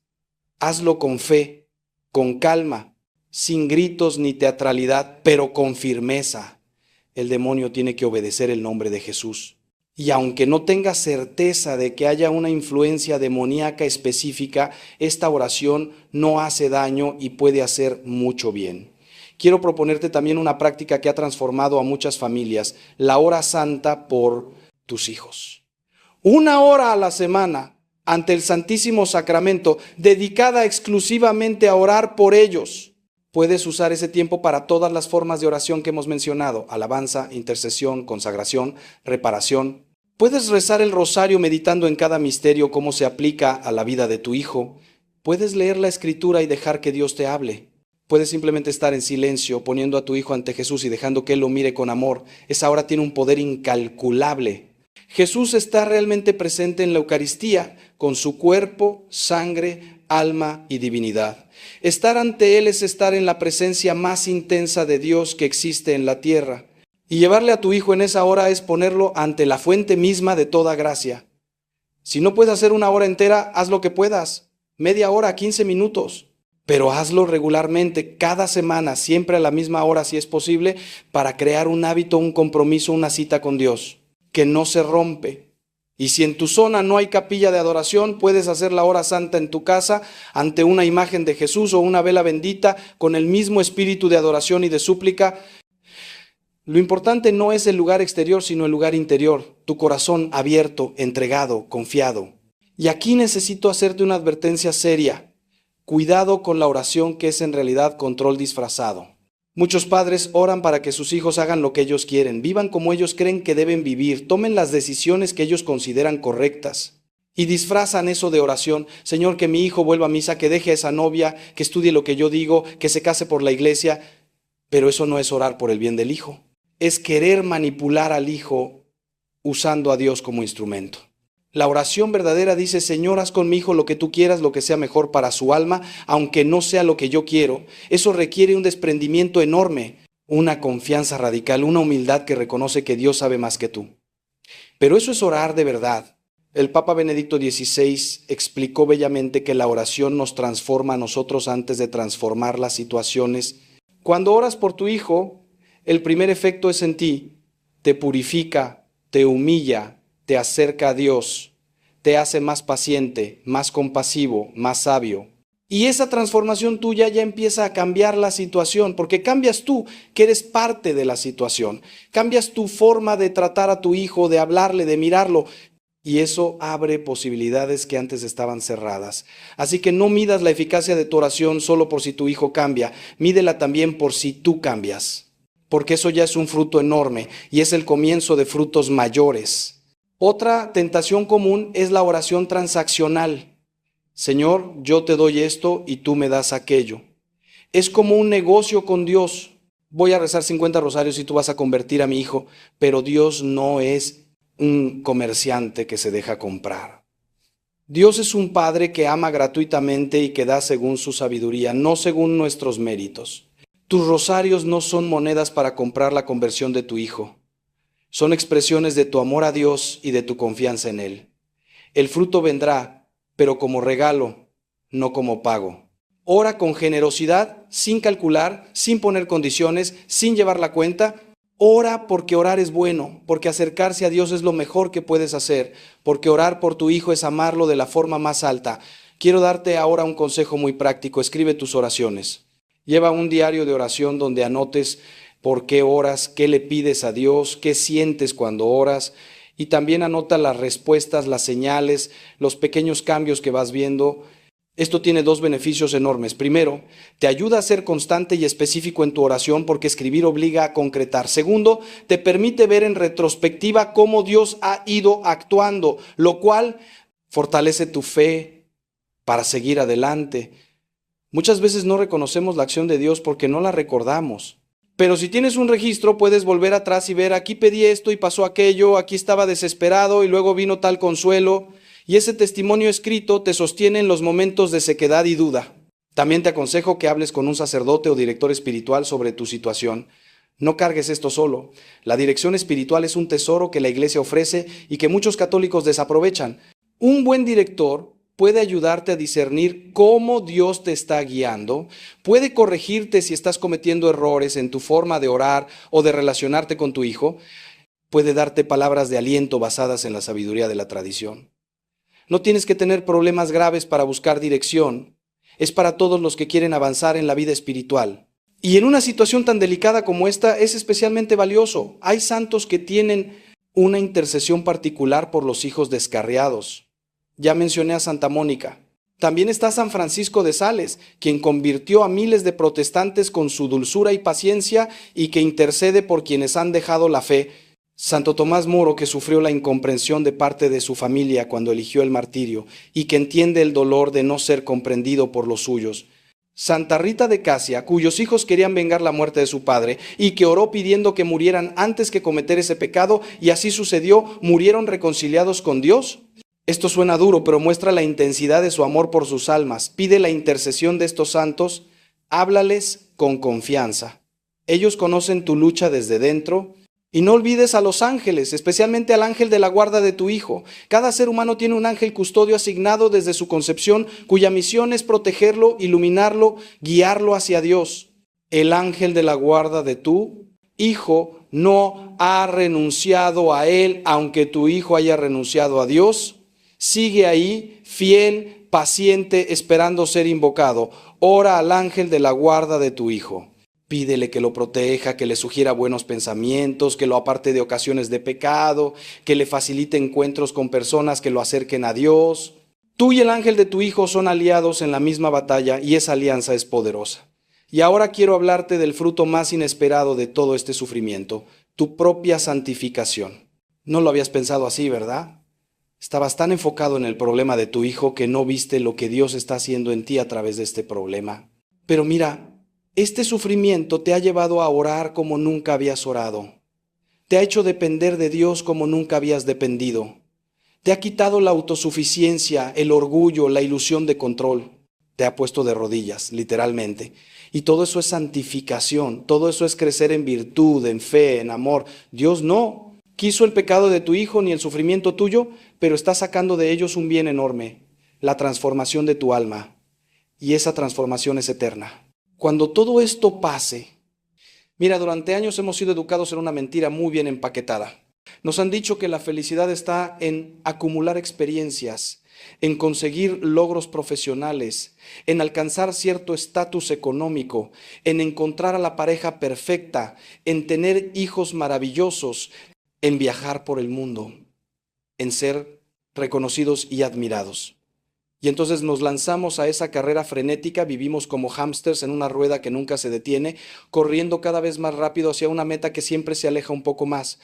Hazlo con fe, con calma, sin gritos ni teatralidad, pero con firmeza. El demonio tiene que obedecer el nombre de Jesús. Y aunque no tenga certeza de que haya una influencia demoníaca específica, esta oración no hace daño y puede hacer mucho bien. Quiero proponerte también una práctica que ha transformado a muchas familias, la hora santa por tus hijos. 1 hora a la semana ante el Santísimo Sacramento, dedicada exclusivamente a orar por ellos. Puedes usar ese tiempo para todas las formas de oración que hemos mencionado: alabanza, intercesión, consagración, reparación. Puedes rezar el rosario meditando en cada misterio cómo se aplica a la vida de tu hijo. Puedes leer la Escritura y dejar que Dios te hable. Puedes simplemente estar en silencio, poniendo a tu hijo ante Jesús y dejando que Él lo mire con amor. Esa hora tiene un poder incalculable. Jesús está realmente presente en la Eucaristía, con su cuerpo, sangre, alma y divinidad. Estar ante Él es estar en la presencia más intensa de Dios que existe en la tierra. Y llevarle a tu hijo en esa hora es ponerlo ante la fuente misma de toda gracia. Si no puedes hacer 1 hora entera, haz lo que puedas. Media hora, 15 minutos. pero hazlo regularmente, cada semana, siempre a la misma hora si es posible, para crear un hábito, un compromiso, una cita con Dios, que no se rompe. Y si en tu zona no hay capilla de adoración, puedes hacer la hora santa en tu casa ante una imagen de Jesús o una vela bendita con el mismo espíritu de adoración y de súplica. Lo importante no es el lugar exterior, sino el lugar interior, tu corazón abierto, entregado, confiado. Y aquí necesito hacerte una advertencia seria. Cuidado con la oración, que es en realidad control disfrazado. Muchos padres oran para que sus hijos hagan lo que ellos quieren, vivan como ellos creen que deben vivir, tomen las decisiones que ellos consideran correctas. Y disfrazan eso de oración. Señor, que mi hijo vuelva a misa, que deje a esa novia, que estudie lo que yo digo, que se case por la iglesia. Pero eso no es orar por el bien del hijo. Es querer manipular al hijo usando a Dios como instrumento. La oración verdadera dice: Señor, haz con mi hijo lo que tú quieras, lo que sea mejor para su alma, aunque no sea lo que yo quiero. Eso requiere un desprendimiento enorme, una confianza radical, una humildad que reconoce que Dios sabe más que tú. Pero eso es orar de verdad. El Papa Benedicto XVI explicó bellamente que la oración nos transforma a nosotros antes de transformar las situaciones. Cuando oras por tu hijo, el primer efecto es en ti, te purifica, te humilla, te acerca a Dios, te hace más paciente, más compasivo, más sabio. Y esa transformación tuya ya empieza a cambiar la situación, porque cambias tú, que eres parte de la situación. Cambias tu forma de tratar a tu hijo, de hablarle, de mirarlo. Y eso abre posibilidades que antes estaban cerradas. Así que no midas la eficacia de tu oración solo por si tu hijo cambia, mídela también por si tú cambias. Porque eso ya es un fruto enorme y es el comienzo de frutos mayores. Otra tentación común es la oración transaccional. Señor, yo te doy esto y tú me das aquello. Es como un negocio con Dios. Voy a rezar 50 rosarios y tú vas a convertir a mi hijo, pero Dios no es un comerciante que se deja comprar. Dios es un Padre que ama gratuitamente y que da según su sabiduría, no según nuestros méritos. Tus rosarios no son monedas para comprar la conversión de tu hijo. Son expresiones de tu amor a Dios y de tu confianza en Él. El fruto vendrá, pero como regalo, no como pago. Ora con generosidad, sin calcular, sin poner condiciones, sin llevar la cuenta. Ora porque orar es bueno, porque acercarse a Dios es lo mejor que puedes hacer, porque orar por tu hijo es amarlo de la forma más alta. Quiero darte ahora un consejo muy práctico. Escribe tus oraciones. Lleva un diario de oración donde anotes por qué oras, qué le pides a Dios, qué sientes cuando oras, y también anota las respuestas, las señales, los pequeños cambios que vas viendo. Esto tiene dos beneficios enormes. Primero, te ayuda a ser constante y específico en tu oración porque escribir obliga a concretar. Segundo, te permite ver en retrospectiva cómo Dios ha ido actuando, lo cual fortalece tu fe para seguir adelante. Muchas veces no reconocemos la acción de Dios porque no la recordamos. Pero si tienes un registro, puedes volver atrás y ver: aquí pedí esto y pasó aquello, aquí estaba desesperado y luego vino tal consuelo. Y ese testimonio escrito te sostiene en los momentos de sequedad y duda. También te aconsejo que hables con un sacerdote o director espiritual sobre tu situación. No cargues esto solo. La dirección espiritual es un tesoro que la Iglesia ofrece y que muchos católicos desaprovechan. Un buen director puede ayudarte a discernir cómo Dios te está guiando, puede corregirte si estás cometiendo errores en tu forma de orar o de relacionarte con tu hijo, puede darte palabras de aliento basadas en la sabiduría de la tradición. No tienes que tener problemas graves para buscar dirección. Es para todos los que quieren avanzar en la vida espiritual. Y en una situación tan delicada como esta es especialmente valioso. Hay santos que tienen una intercesión particular por los hijos descarriados. Ya mencioné a Santa Mónica. También está San Francisco de Sales, quien convirtió a miles de protestantes con su dulzura y paciencia y que intercede por quienes han dejado la fe. Santo Tomás Moro, que sufrió la incomprensión de parte de su familia cuando eligió el martirio y que entiende el dolor de no ser comprendido por los suyos. Santa Rita de Casia, cuyos hijos querían vengar la muerte de su padre y que oró pidiendo que murieran antes que cometer ese pecado, y así sucedió, murieron reconciliados con Dios. Esto suena duro, pero muestra la intensidad de su amor por sus almas. Pide la intercesión de estos santos, háblales con confianza. Ellos conocen tu lucha desde dentro Y no olvides a los ángeles, especialmente al ángel de la guarda de tu hijo. Cada ser humano tiene un ángel custodio asignado desde su concepción, cuya misión es protegerlo, iluminarlo, guiarlo hacia Dios. El ángel de la guarda de tu hijo no ha renunciado a él, aunque tu hijo haya renunciado a Dios. Sigue ahí, fiel, paciente, esperando ser invocado. Ora al ángel de la guarda de tu hijo. Pídele que lo proteja, que le sugiera buenos pensamientos, que lo aparte de ocasiones de pecado, que le facilite encuentros con personas que lo acerquen a Dios. Tú y el ángel de tu hijo son aliados en la misma batalla y esa alianza es poderosa. Y ahora quiero hablarte del fruto más inesperado de todo este sufrimiento, tu propia santificación. No lo habías pensado así, ¿verdad? Estabas tan enfocado en el problema de tu hijo que no viste lo que Dios está haciendo en ti a través de este problema. Pero mira, este sufrimiento te ha llevado a orar como nunca habías orado. Te ha hecho depender de Dios como nunca habías dependido. Te ha quitado la autosuficiencia, el orgullo, la ilusión de control. Te ha puesto de rodillas, literalmente. Y todo eso es santificación, todo eso es crecer en virtud, en fe, en amor. Dios no quiso el pecado de tu hijo ni el sufrimiento tuyo, pero está sacando de ellos un bien enorme, la transformación de tu alma. Y esa transformación es eterna. Cuando todo esto pase, mira, durante años hemos sido educados en una mentira muy bien empaquetada. Nos han dicho que la felicidad está en acumular experiencias, en conseguir logros profesionales, en alcanzar cierto estatus económico, en encontrar a la pareja perfecta, en tener hijos maravillosos, en viajar por el mundo, en ser reconocidos y admirados. Y entonces nos lanzamos a esa carrera frenética, vivimos como hámsters en una rueda que nunca se detiene, corriendo cada vez más rápido hacia una meta que siempre se aleja un poco más.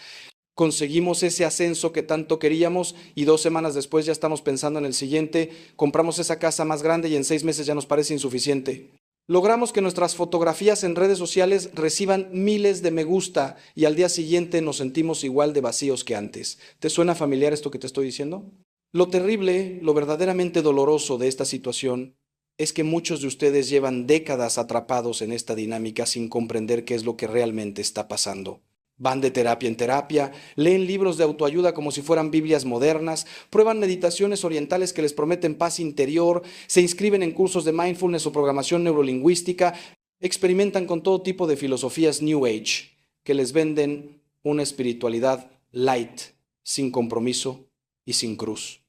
Conseguimos ese ascenso que tanto queríamos y 2 semanas después ya estamos pensando en el siguiente, compramos esa casa más grande y en 6 meses ya nos parece insuficiente. Logramos que nuestras fotografías en redes sociales reciban miles de me gusta y al día siguiente nos sentimos igual de vacíos que antes. ¿Te suena familiar esto que te estoy diciendo? Lo terrible, lo verdaderamente doloroso de esta situación es que muchos de ustedes llevan décadas atrapados en esta dinámica sin comprender qué es lo que realmente está pasando. Van de terapia en terapia, leen libros de autoayuda como si fueran Biblias modernas, prueban meditaciones orientales que les prometen paz interior, se inscriben en cursos de mindfulness o programación neurolingüística, experimentan con todo tipo de filosofías New Age que les venden una espiritualidad light, sin compromiso y sin cruz.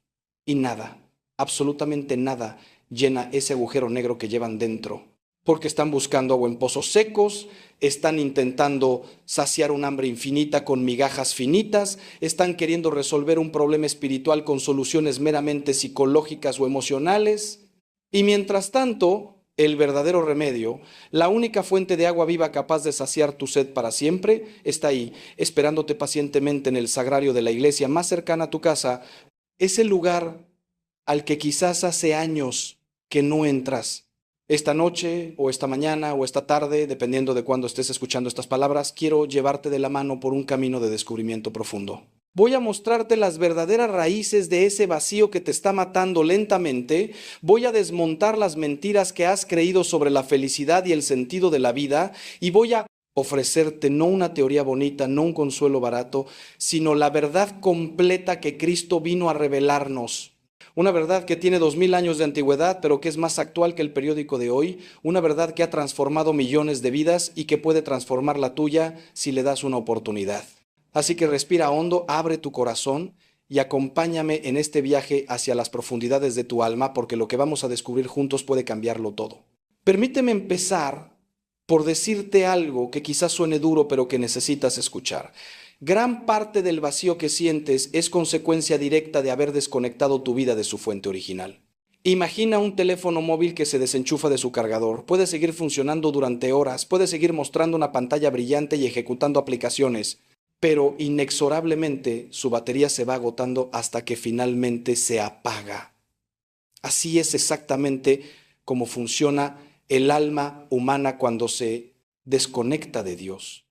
Y nada, absolutamente nada, llena ese agujero negro que llevan dentro. Porque están buscando agua en pozos secos, están intentando saciar un hambre infinita con migajas finitas, están queriendo resolver un problema espiritual con soluciones meramente psicológicas o emocionales. Y mientras tanto, el verdadero remedio, la única fuente de agua viva capaz de saciar tu sed para siempre, está ahí, esperándote pacientemente en el sagrario de la iglesia más cercana a tu casa, ese lugar al que quizás hace años que no entras. Esta noche o esta mañana o esta tarde, dependiendo de cuándo estés escuchando estas palabras, quiero llevarte de la mano por un camino de descubrimiento profundo. Voy a mostrarte las verdaderas raíces de ese vacío que te está matando lentamente. Voy a desmontar las mentiras que has creído sobre la felicidad y el sentido de la vida y voy a ofrecerte no una teoría bonita, no un consuelo barato, sino la verdad completa que Cristo vino a revelarnos. Una verdad que tiene 2000 años de antigüedad, pero que es más actual que el periódico de hoy. Una verdad que ha transformado millones de vidas y que puede transformar la tuya si le das una oportunidad. Así que respira hondo, abre tu corazón y acompáñame en este viaje hacia las profundidades de tu alma, porque lo que vamos a descubrir juntos puede cambiarlo todo. Permíteme empezar por decirte algo que quizás suene duro, pero que necesitas escuchar. Gran parte del vacío que sientes es consecuencia directa de haber desconectado tu vida de su fuente original. Imagina un teléfono móvil que se desenchufa de su cargador. Puede seguir funcionando durante horas, puede seguir mostrando una pantalla brillante y ejecutando aplicaciones, pero inexorablemente su batería se va agotando hasta que finalmente se apaga. Así es exactamente como funciona el alma humana cuando se desconecta de Dios.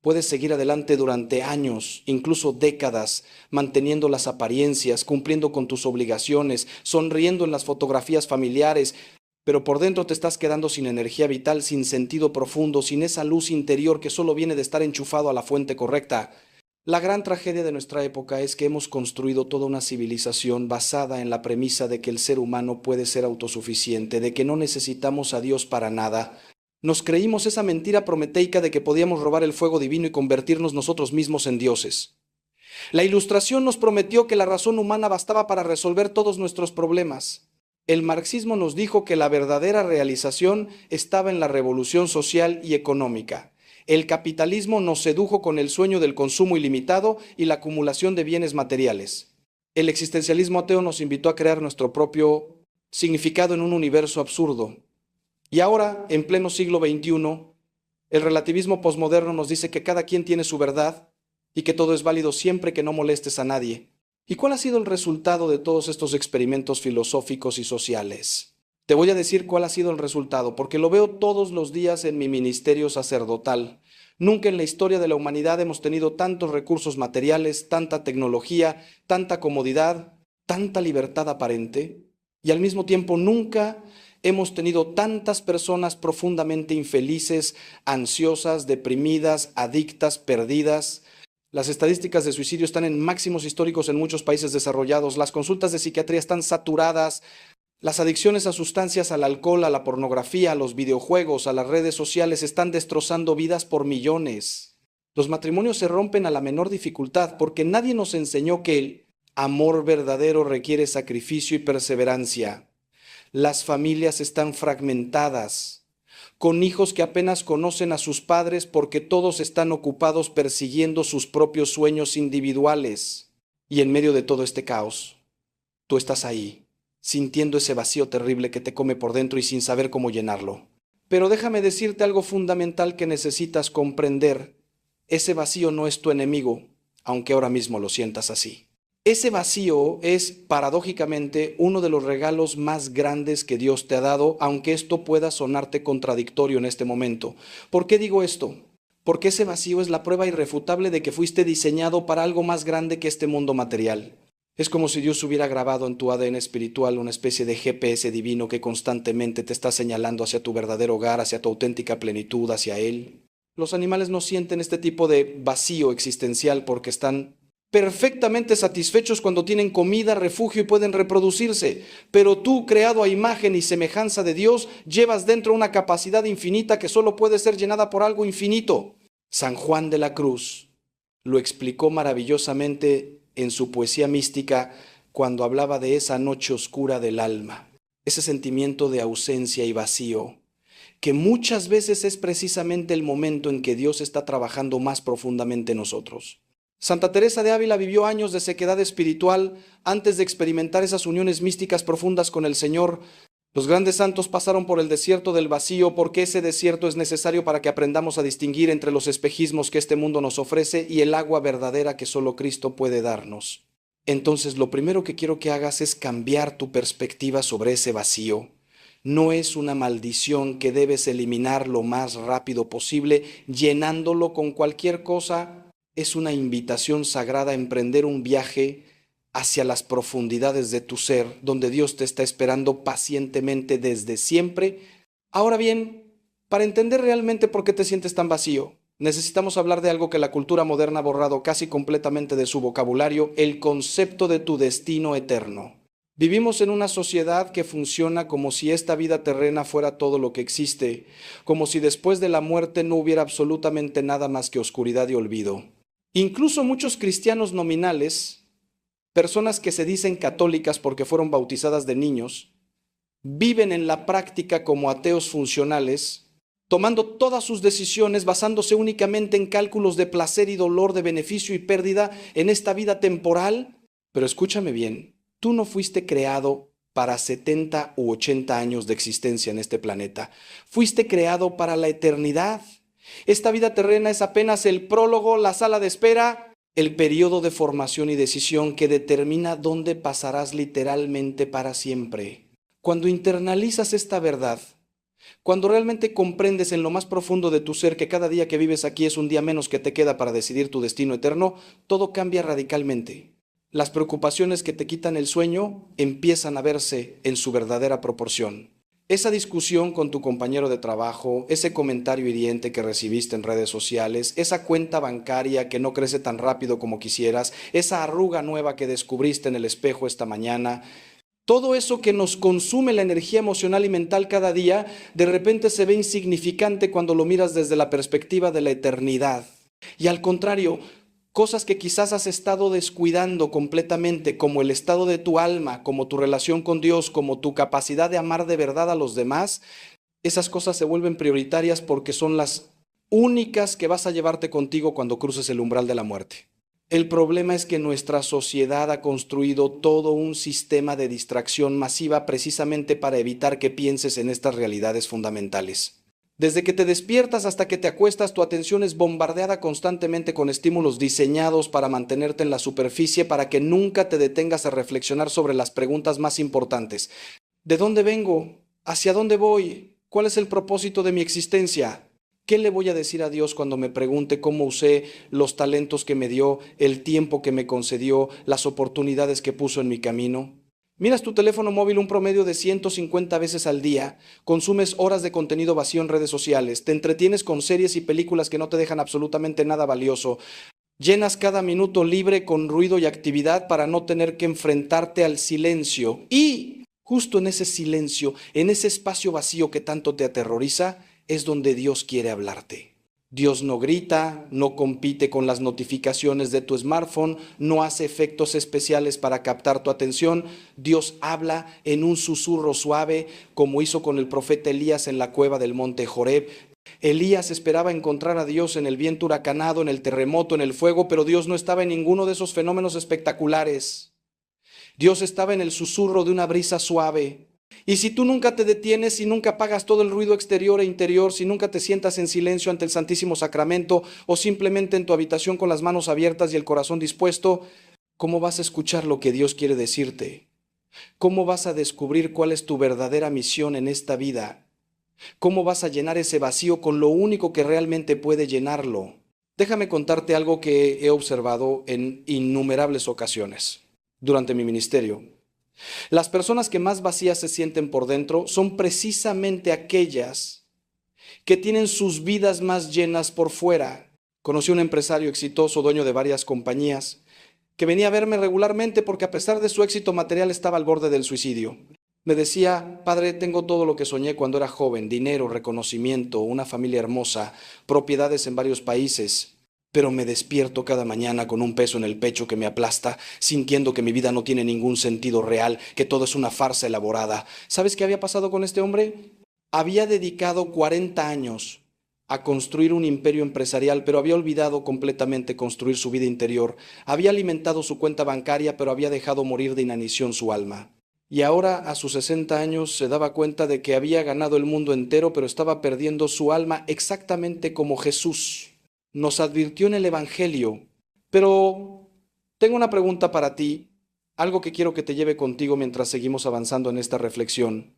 Puedes seguir adelante durante años, incluso décadas, manteniendo las apariencias, cumpliendo con tus obligaciones, sonriendo en las fotografías familiares, pero por dentro te estás quedando sin energía vital, sin sentido profundo, sin esa luz interior que solo viene de estar enchufado a la fuente correcta. La gran tragedia de nuestra época es que hemos construido toda una civilización basada en la premisa de que el ser humano puede ser autosuficiente, de que no necesitamos a Dios para nada. Nos creímos esa mentira prometeica de que podíamos robar el fuego divino y convertirnos nosotros mismos en dioses. La Ilustración nos prometió que la razón humana bastaba para resolver todos nuestros problemas. El marxismo nos dijo que la verdadera realización estaba en la revolución social y económica. El capitalismo nos sedujo con el sueño del consumo ilimitado y la acumulación de bienes materiales. El existencialismo ateo nos invitó a crear nuestro propio significado en un universo absurdo. Y ahora, en pleno siglo XXI, el relativismo posmoderno nos dice que cada quien tiene su verdad y que todo es válido siempre que no molestes a nadie. ¿Y cuál ha sido el resultado de todos estos experimentos filosóficos y sociales? Te voy a decir cuál ha sido el resultado, porque lo veo todos los días en mi ministerio sacerdotal. Nunca en la historia de la humanidad hemos tenido tantos recursos materiales, tanta tecnología, tanta comodidad, tanta libertad aparente, y al mismo tiempo nunca hemos tenido tantas personas profundamente infelices, ansiosas, deprimidas, adictas, perdidas. Las estadísticas de suicidio están en máximos históricos en muchos países desarrollados. Las consultas de psiquiatría están saturadas. Las adicciones a sustancias, al alcohol, a la pornografía, a los videojuegos, a las redes sociales están destrozando vidas por millones. Los matrimonios se rompen a la menor dificultad porque nadie nos enseñó que el amor verdadero requiere sacrificio y perseverancia. Las familias están fragmentadas, con hijos que apenas conocen a sus padres porque todos están ocupados persiguiendo sus propios sueños individuales. Y en medio de todo este caos, tú estás ahí, sintiendo ese vacío terrible que te come por dentro y sin saber cómo llenarlo. Pero déjame decirte algo fundamental que necesitas comprender. Ese vacío no es tu enemigo, aunque ahora mismo lo sientas así. Ese vacío es, paradójicamente, uno de los regalos más grandes que Dios te ha dado, aunque esto pueda sonarte contradictorio en este momento. ¿Por qué digo esto? Porque ese vacío es la prueba irrefutable de que fuiste diseñado para algo más grande que este mundo material. Es como si Dios hubiera grabado en tu ADN espiritual una especie de GPS divino que constantemente te está señalando hacia tu verdadero hogar, hacia tu auténtica plenitud, hacia Él. Los animales no sienten este tipo de vacío existencial porque están perfectamente satisfechos cuando tienen comida, refugio y pueden reproducirse. Pero tú, creado a imagen y semejanza de Dios, llevas dentro una capacidad infinita que solo puede ser llenada por algo infinito. San Juan de la Cruz lo explicó maravillosamente en su poesía mística cuando hablaba de esa noche oscura del alma, ese sentimiento de ausencia y vacío, que muchas veces es precisamente el momento en que Dios está trabajando más profundamente en nosotros. Santa Teresa de Ávila vivió años de sequedad espiritual antes de experimentar esas uniones místicas profundas con el Señor. Los grandes santos pasaron por el desierto del vacío porque ese desierto es necesario para que aprendamos a distinguir entre los espejismos que este mundo nos ofrece y el agua verdadera que solo Cristo puede darnos. Entonces, lo primero que quiero que hagas es cambiar tu perspectiva sobre ese vacío. No es una maldición que debes eliminar lo más rápido posible, llenándolo con cualquier cosa. Es una invitación sagrada a emprender un viaje hacia las profundidades de tu ser, donde Dios te está esperando pacientemente desde siempre. Ahora bien, para entender realmente por qué te sientes tan vacío, necesitamos hablar de algo que la cultura moderna ha borrado casi completamente de su vocabulario: el concepto de tu destino eterno. Vivimos en una sociedad que funciona como si esta vida terrena fuera todo lo que existe, como si después de la muerte no hubiera absolutamente nada más que oscuridad y olvido. Incluso muchos cristianos nominales, personas que se dicen católicas porque fueron bautizadas de niños, viven en la práctica como ateos funcionales, tomando todas sus decisiones basándose únicamente en cálculos de placer y dolor, de beneficio y pérdida en esta vida temporal. Pero escúchame bien, tú no fuiste creado para 70 u 80 años de existencia en este planeta. Fuiste creado para la eternidad. Esta vida terrena es apenas el prólogo, la sala de espera, el periodo de formación y decisión que determina dónde pasarás literalmente para siempre. Cuando internalizas esta verdad, cuando realmente comprendes en lo más profundo de tu ser que cada día que vives aquí es un día menos que te queda para decidir tu destino eterno, todo cambia radicalmente. Las preocupaciones que te quitan el sueño empiezan a verse en su verdadera proporción. Esa discusión con tu compañero de trabajo, ese comentario hiriente que recibiste en redes sociales, esa cuenta bancaria que no crece tan rápido como quisieras, esa arruga nueva que descubriste en el espejo esta mañana, todo eso que nos consume la energía emocional y mental cada día, de repente se ve insignificante cuando lo miras desde la perspectiva de la eternidad. Y al contrario, cosas que quizás has estado descuidando completamente, como el estado de tu alma, como tu relación con Dios, como tu capacidad de amar de verdad a los demás, esas cosas se vuelven prioritarias porque son las únicas que vas a llevarte contigo cuando cruces el umbral de la muerte. El problema es que nuestra sociedad ha construido todo un sistema de distracción masiva precisamente para evitar que pienses en estas realidades fundamentales. Desde que te despiertas hasta que te acuestas, tu atención es bombardeada constantemente con estímulos diseñados para mantenerte en la superficie, para que nunca te detengas a reflexionar sobre las preguntas más importantes. ¿De dónde vengo? ¿Hacia dónde voy? ¿Cuál es el propósito de mi existencia? ¿Qué le voy a decir a Dios cuando me pregunte cómo usé los talentos que me dio, el tiempo que me concedió, las oportunidades que puso en mi camino? Miras tu teléfono móvil un promedio de 150 veces al día, consumes horas de contenido vacío en redes sociales, te entretienes con series y películas que no te dejan absolutamente nada valioso, llenas cada minuto libre con ruido y actividad para no tener que enfrentarte al silencio. Y justo en ese silencio, en ese espacio vacío que tanto te aterroriza, es donde Dios quiere hablarte. Dios no grita, no compite con las notificaciones de tu smartphone, no hace efectos especiales para captar tu atención. Dios habla en un susurro suave, como hizo con el profeta Elías en la cueva del monte Joreb. Elías esperaba encontrar a Dios en el viento huracanado, en el terremoto, en el fuego, pero Dios no estaba en ninguno de esos fenómenos espectaculares. Dios estaba en el susurro de una brisa suave. Y si tú nunca te detienes, si nunca apagas todo el ruido exterior e interior, si nunca te sientas en silencio ante el Santísimo Sacramento o simplemente en tu habitación con las manos abiertas y el corazón dispuesto, ¿cómo vas a escuchar lo que Dios quiere decirte? ¿Cómo vas a descubrir cuál es tu verdadera misión en esta vida? ¿Cómo vas a llenar ese vacío con lo único que realmente puede llenarlo? Déjame contarte algo que he observado en innumerables ocasiones durante mi ministerio. Las personas que más vacías se sienten por dentro son precisamente aquellas que tienen sus vidas más llenas por fuera. Conocí a un empresario exitoso, dueño de varias compañías, que venía a verme regularmente porque a pesar de su éxito material estaba al borde del suicidio. Me decía: padre, tengo todo lo que soñé cuando era joven, dinero, reconocimiento, una familia hermosa, propiedades en varios países. Pero me despierto cada mañana con un peso en el pecho que me aplasta, sintiendo que mi vida no tiene ningún sentido real, que todo es una farsa elaborada. ¿Sabes qué había pasado con este hombre? Había dedicado 40 años a construir un imperio empresarial, pero había olvidado completamente construir su vida interior. Había alimentado su cuenta bancaria, pero había dejado morir de inanición su alma. Y ahora, a sus 60 años, se daba cuenta de que había ganado el mundo entero, pero estaba perdiendo su alma exactamente como Jesús nos advirtió en el Evangelio. Pero tengo una pregunta para ti, algo que quiero que te lleve contigo mientras seguimos avanzando en esta reflexión.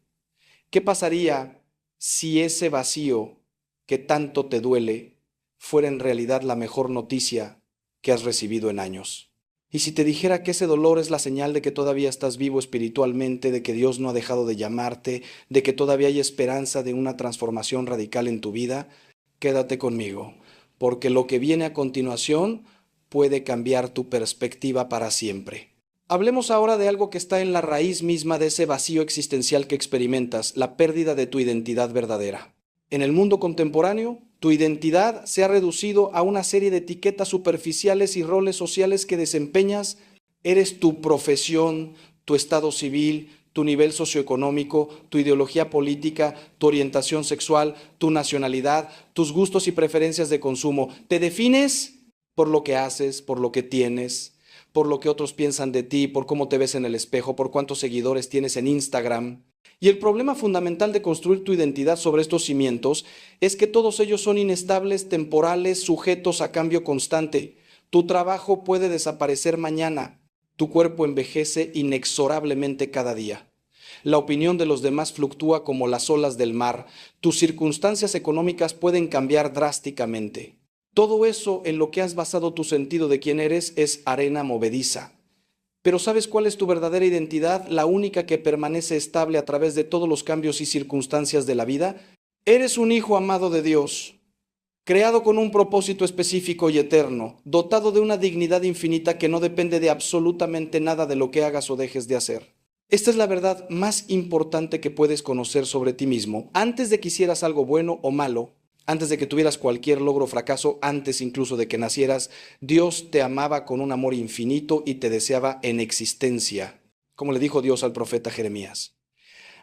¿Qué pasaría si ese vacío que tanto te duele fuera en realidad la mejor noticia que has recibido en años? Y si te dijera que ese dolor es la señal de que todavía estás vivo espiritualmente, de que Dios no ha dejado de llamarte, de que todavía hay esperanza de una transformación radical en tu vida, quédate conmigo, porque lo que viene a continuación puede cambiar tu perspectiva para siempre. Hablemos ahora de algo que está en la raíz misma de ese vacío existencial que experimentas, la pérdida de tu identidad verdadera. En el mundo contemporáneo, tu identidad se ha reducido a una serie de etiquetas superficiales y roles sociales que desempeñas. Eres tu profesión, tu estado civil, tu nivel socioeconómico, tu ideología política, tu orientación sexual, tu nacionalidad, tus gustos y preferencias de consumo. Te defines por lo que haces, por lo que tienes, por lo que otros piensan de ti, por cómo te ves en el espejo, por cuántos seguidores tienes en Instagram. Y el problema fundamental de construir tu identidad sobre estos cimientos es que todos ellos son inestables, temporales, sujetos a cambio constante. Tu trabajo puede desaparecer mañana. Tu cuerpo envejece inexorablemente cada día. La opinión de los demás fluctúa como las olas del mar. Tus circunstancias económicas pueden cambiar drásticamente. Todo eso en lo que has basado tu sentido de quién eres es arena movediza. Pero ¿sabes cuál es tu verdadera identidad? La única que permanece estable a través de todos los cambios y circunstancias de la vida. Eres un hijo amado de Dios, creado con un propósito específico y eterno, dotado de una dignidad infinita que no depende de absolutamente nada de lo que hagas o dejes de hacer. Esta es la verdad más importante que puedes conocer sobre ti mismo. Antes de que hicieras algo bueno o malo, antes de que tuvieras cualquier logro o fracaso, antes incluso de que nacieras, Dios te amaba con un amor infinito y te deseaba en existencia, como le dijo Dios al profeta Jeremías.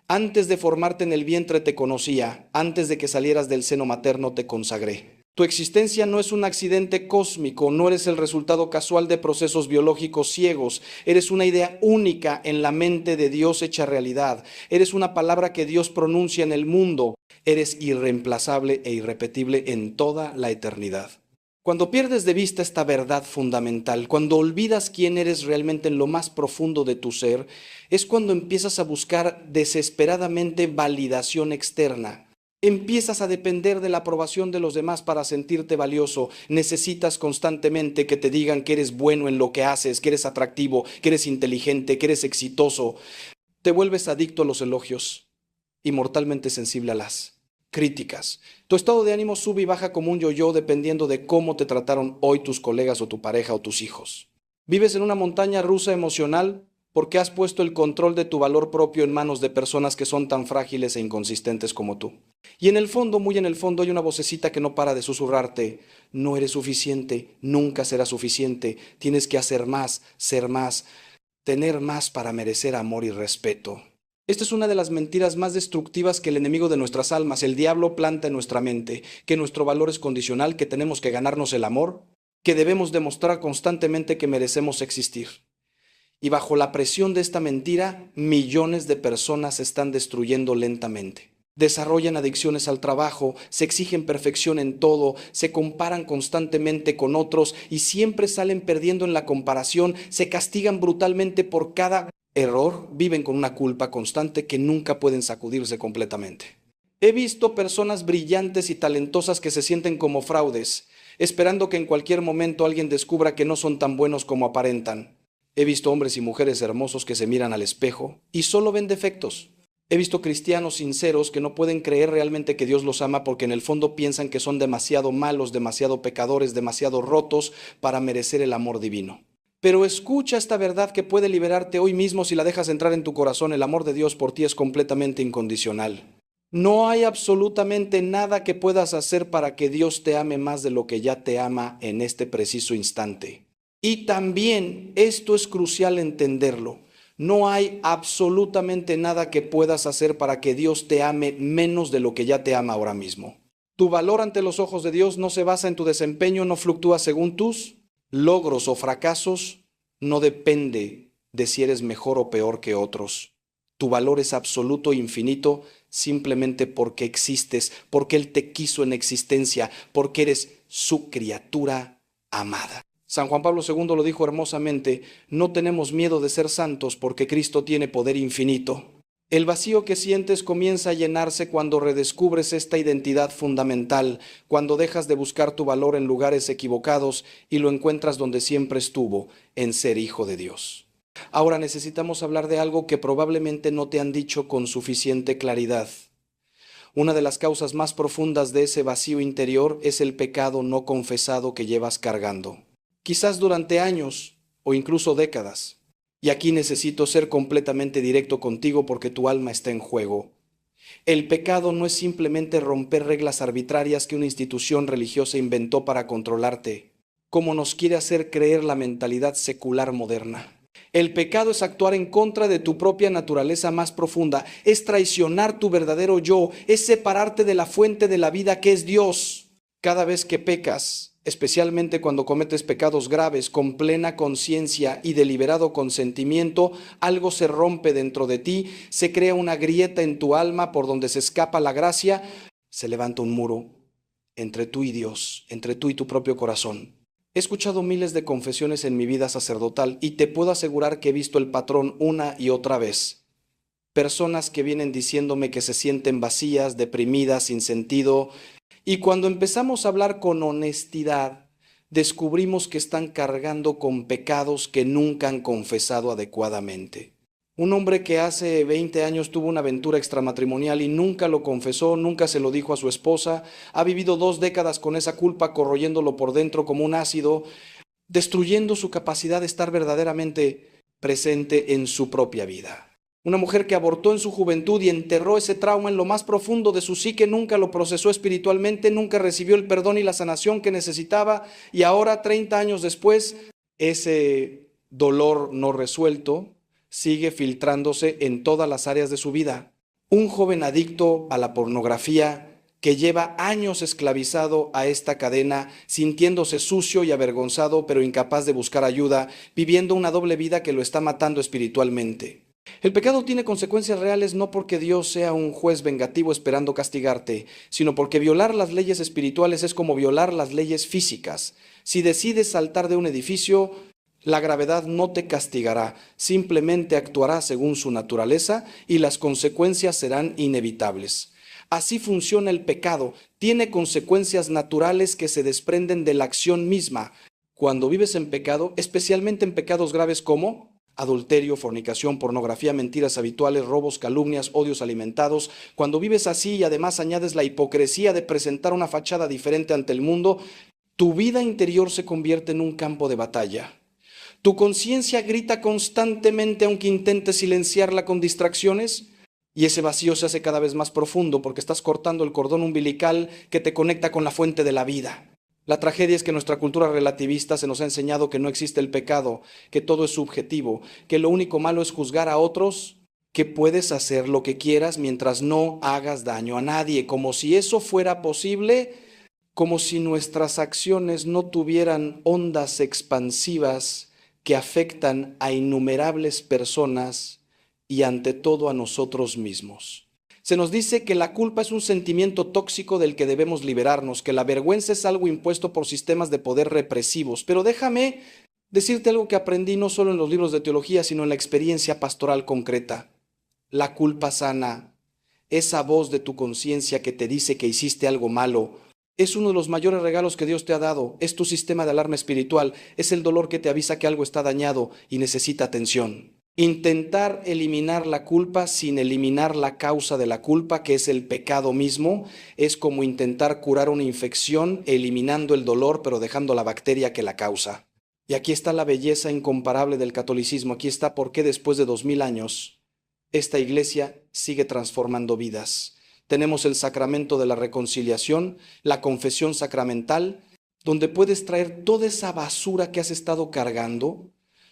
Antes de formarte en el vientre te conocía, antes de que salieras del seno materno te consagré. Tu existencia no es un accidente cósmico, no eres el resultado casual de procesos biológicos ciegos, eres una idea única en la mente de Dios hecha realidad, eres una palabra que Dios pronuncia en el mundo, eres irreemplazable e irrepetible en toda la eternidad. Cuando pierdes de vista esta verdad fundamental, cuando olvidas quién eres realmente en lo más profundo de tu ser, es cuando empiezas a buscar desesperadamente validación externa. Empiezas a depender de la aprobación de los demás para sentirte valioso. Necesitas constantemente que te digan que eres bueno en lo que haces, que eres atractivo, que eres inteligente, que eres exitoso. Te vuelves adicto a los elogios y mortalmente sensible a las críticas. Tu estado de ánimo sube y baja como un yo-yo dependiendo de cómo te trataron hoy tus colegas o tu pareja o tus hijos. Vives en una montaña rusa emocional porque has puesto el control de tu valor propio en manos de personas que son tan frágiles e inconsistentes como tú. Y en el fondo, muy en el fondo, hay una vocecita que no para de susurrarte: no eres suficiente, nunca serás suficiente, tienes que hacer más, ser más, tener más para merecer amor y respeto. Esta es una de las mentiras más destructivas que el enemigo de nuestras almas, el diablo, planta en nuestra mente, que nuestro valor es condicional, que tenemos que ganarnos el amor, que debemos demostrar constantemente que merecemos existir. Y bajo la presión de esta mentira, millones de personas se están destruyendo lentamente. Desarrollan adicciones al trabajo, se exigen perfección en todo, se comparan constantemente con otros y siempre salen perdiendo en la comparación, se castigan brutalmente por cada error, viven con una culpa constante que nunca pueden sacudirse completamente. He visto personas brillantes y talentosas que se sienten como fraudes, esperando que en cualquier momento alguien descubra que no son tan buenos como aparentan. He visto hombres y mujeres hermosos que se miran al espejo y solo ven defectos. He visto cristianos sinceros que no pueden creer realmente que Dios los ama porque en el fondo piensan que son demasiado malos, demasiado pecadores, demasiado rotos para merecer el amor divino. Pero escucha esta verdad que puede liberarte hoy mismo si la dejas entrar en tu corazón. El amor de Dios por ti es completamente incondicional. No hay absolutamente nada que puedas hacer para que Dios te ame más de lo que ya te ama en este preciso instante. Y también esto es crucial entenderlo. No hay absolutamente nada que puedas hacer para que Dios te ame menos de lo que ya te ama ahora mismo. Tu valor ante los ojos de Dios no se basa en tu desempeño, no fluctúa según tus logros o fracasos, no depende de si eres mejor o peor que otros. Tu valor es absoluto e infinito simplemente porque existes, porque Él te quiso en existencia, porque eres su criatura amada. San Juan Pablo II lo dijo hermosamente: no tenemos miedo de ser santos porque Cristo tiene poder infinito. El vacío que sientes comienza a llenarse cuando redescubres esta identidad fundamental, cuando dejas de buscar tu valor en lugares equivocados y lo encuentras donde siempre estuvo, en ser hijo de Dios. Ahora necesitamos hablar de algo que probablemente no te han dicho con suficiente claridad. Una de las causas más profundas de ese vacío interior es el pecado no confesado que llevas cargando. Quizás durante años o incluso décadas. Y aquí necesito ser completamente directo contigo porque tu alma está en juego. El pecado no es simplemente romper reglas arbitrarias que una institución religiosa inventó para controlarte, como nos quiere hacer creer la mentalidad secular moderna. El pecado es actuar en contra de tu propia naturaleza más profunda, es traicionar tu verdadero yo, es separarte de la fuente de la vida que es Dios. Cada vez que pecas, especialmente cuando cometes pecados graves, con plena conciencia y deliberado consentimiento, algo se rompe dentro de ti, se crea una grieta en tu alma por donde se escapa la gracia, se levanta un muro entre tú y Dios, entre tú y tu propio corazón. He escuchado miles de confesiones en mi vida sacerdotal y te puedo asegurar que he visto el patrón una y otra vez. Personas que vienen diciéndome que se sienten vacías, deprimidas, sin sentido. Y cuando empezamos a hablar con honestidad, descubrimos que están cargando con pecados que nunca han confesado adecuadamente. Un hombre que hace 20 años tuvo una aventura extramatrimonial y nunca lo confesó, nunca se lo dijo a su esposa, ha vivido 2 décadas con esa culpa corroyéndolo por dentro como un ácido, destruyendo su capacidad de estar verdaderamente presente en su propia vida. Una mujer que abortó en su juventud y enterró ese trauma en lo más profundo de su psique, nunca lo procesó espiritualmente, nunca recibió el perdón y la sanación que necesitaba, y ahora, 30 años después, ese dolor no resuelto sigue filtrándose en todas las áreas de su vida. Un joven adicto a la pornografía que lleva años esclavizado a esta cadena, sintiéndose sucio y avergonzado, pero incapaz de buscar ayuda, viviendo una doble vida que lo está matando espiritualmente. El pecado tiene consecuencias reales no porque Dios sea un juez vengativo esperando castigarte, sino porque violar las leyes espirituales es como violar las leyes físicas. Si decides saltar de un edificio, la gravedad no te castigará, simplemente actuará según su naturaleza y las consecuencias serán inevitables. Así funciona el pecado, tiene consecuencias naturales que se desprenden de la acción misma. Cuando vives en pecado, especialmente en pecados graves como adulterio, fornicación, pornografía, mentiras habituales, robos, calumnias, odios alimentados, cuando vives así y además añades la hipocresía de presentar una fachada diferente ante el mundo, tu vida interior se convierte en un campo de batalla. Tu conciencia grita constantemente aunque intentes silenciarla con distracciones, y ese vacío se hace cada vez más profundo porque estás cortando el cordón umbilical que te conecta con la fuente de la vida. La tragedia es que nuestra cultura relativista se nos ha enseñado que no existe el pecado, que todo es subjetivo, que lo único malo es juzgar a otros, que puedes hacer lo que quieras mientras no hagas daño a nadie, como si eso fuera posible, como si nuestras acciones no tuvieran ondas expansivas que afectan a innumerables personas y ante todo a nosotros mismos. Se nos dice que la culpa es un sentimiento tóxico del que debemos liberarnos, que la vergüenza es algo impuesto por sistemas de poder represivos. Pero déjame decirte algo que aprendí no solo en los libros de teología, sino en la experiencia pastoral concreta. La culpa sana, esa voz de tu conciencia que te dice que hiciste algo malo, es uno de los mayores regalos que Dios te ha dado. Es tu sistema de alarma espiritual, es el dolor que te avisa que algo está dañado y necesita atención. Intentar eliminar la culpa sin eliminar la causa de la culpa, que es el pecado mismo, es como intentar curar una infección eliminando el dolor pero dejando la bacteria que la causa. Y aquí está la belleza incomparable del catolicismo. Aquí está por qué después de 2000 años esta iglesia sigue transformando vidas. Tenemos el sacramento de la reconciliación, la confesión sacramental, donde puedes traer toda esa basura que has estado cargando,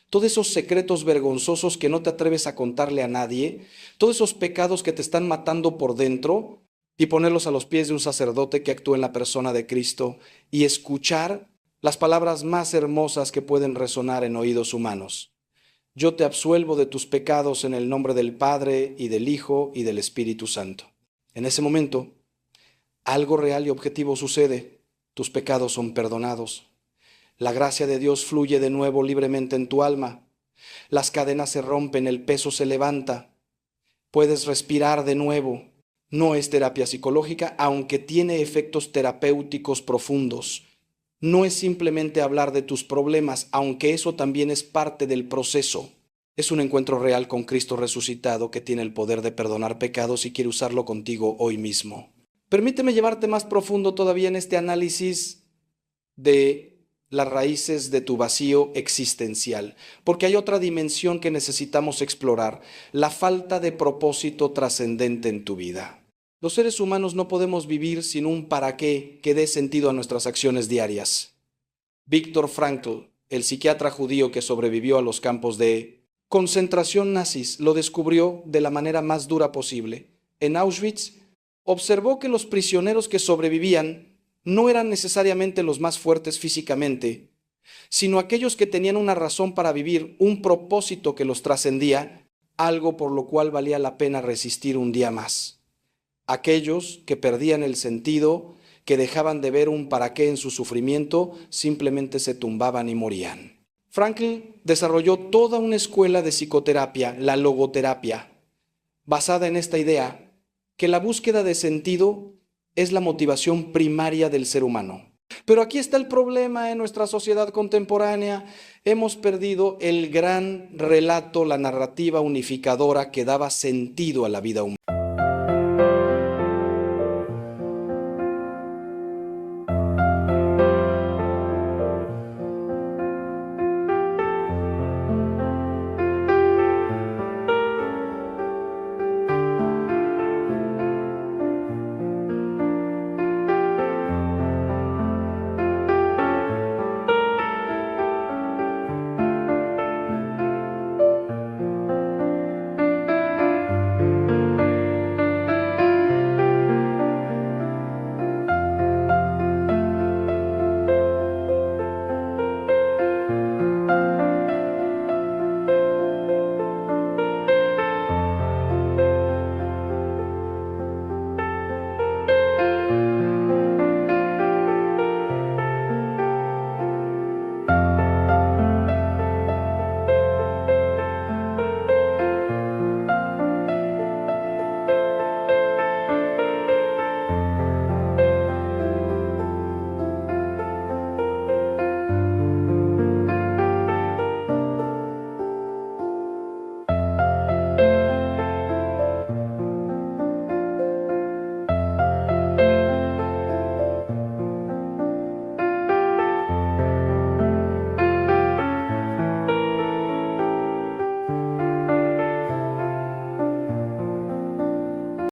todos esos secretos vergonzosos que no te atreves a contarle a nadie, todos esos pecados que te están matando por dentro, y ponerlos a los pies de un sacerdote que actúa en la persona de Cristo y escuchar las palabras más hermosas que pueden resonar en oídos humanos. Yo te absuelvo de tus pecados en el nombre del Padre y del Hijo y del Espíritu Santo. En ese momento, algo real y objetivo sucede. Tus pecados son perdonados. La gracia de Dios fluye de nuevo libremente en tu alma. Las cadenas se rompen, el peso se levanta. Puedes respirar de nuevo. No es terapia psicológica, aunque tiene efectos terapéuticos profundos. No es simplemente hablar de tus problemas, aunque eso también es parte del proceso. Es un encuentro real con Cristo resucitado que tiene el poder de perdonar pecados y quiere usarlo contigo hoy mismo. Permíteme llevarte más profundo todavía en este análisis de las raíces de tu vacío existencial, porque hay otra dimensión que necesitamos explorar, la falta de propósito trascendente en tu vida. Los seres humanos no podemos vivir sin un para qué que dé sentido a nuestras acciones diarias. Viktor Frankl, el psiquiatra judío que sobrevivió a los campos de concentración nazis, lo descubrió de la manera más dura posible. En Auschwitz, observó que los prisioneros que sobrevivían no eran necesariamente los más fuertes físicamente, sino aquellos que tenían una razón para vivir, un propósito que los trascendía, algo por lo cual valía la pena resistir un día más. Aquellos que perdían el sentido, que dejaban de ver un para qué en su sufrimiento, simplemente se tumbaban y morían. Frankl desarrolló toda una escuela de psicoterapia, la logoterapia, basada en esta idea que la búsqueda de sentido es la motivación primaria del ser humano. Pero aquí está el problema en nuestra sociedad contemporánea. Hemos perdido el gran relato, la narrativa unificadora que daba sentido a la vida humana.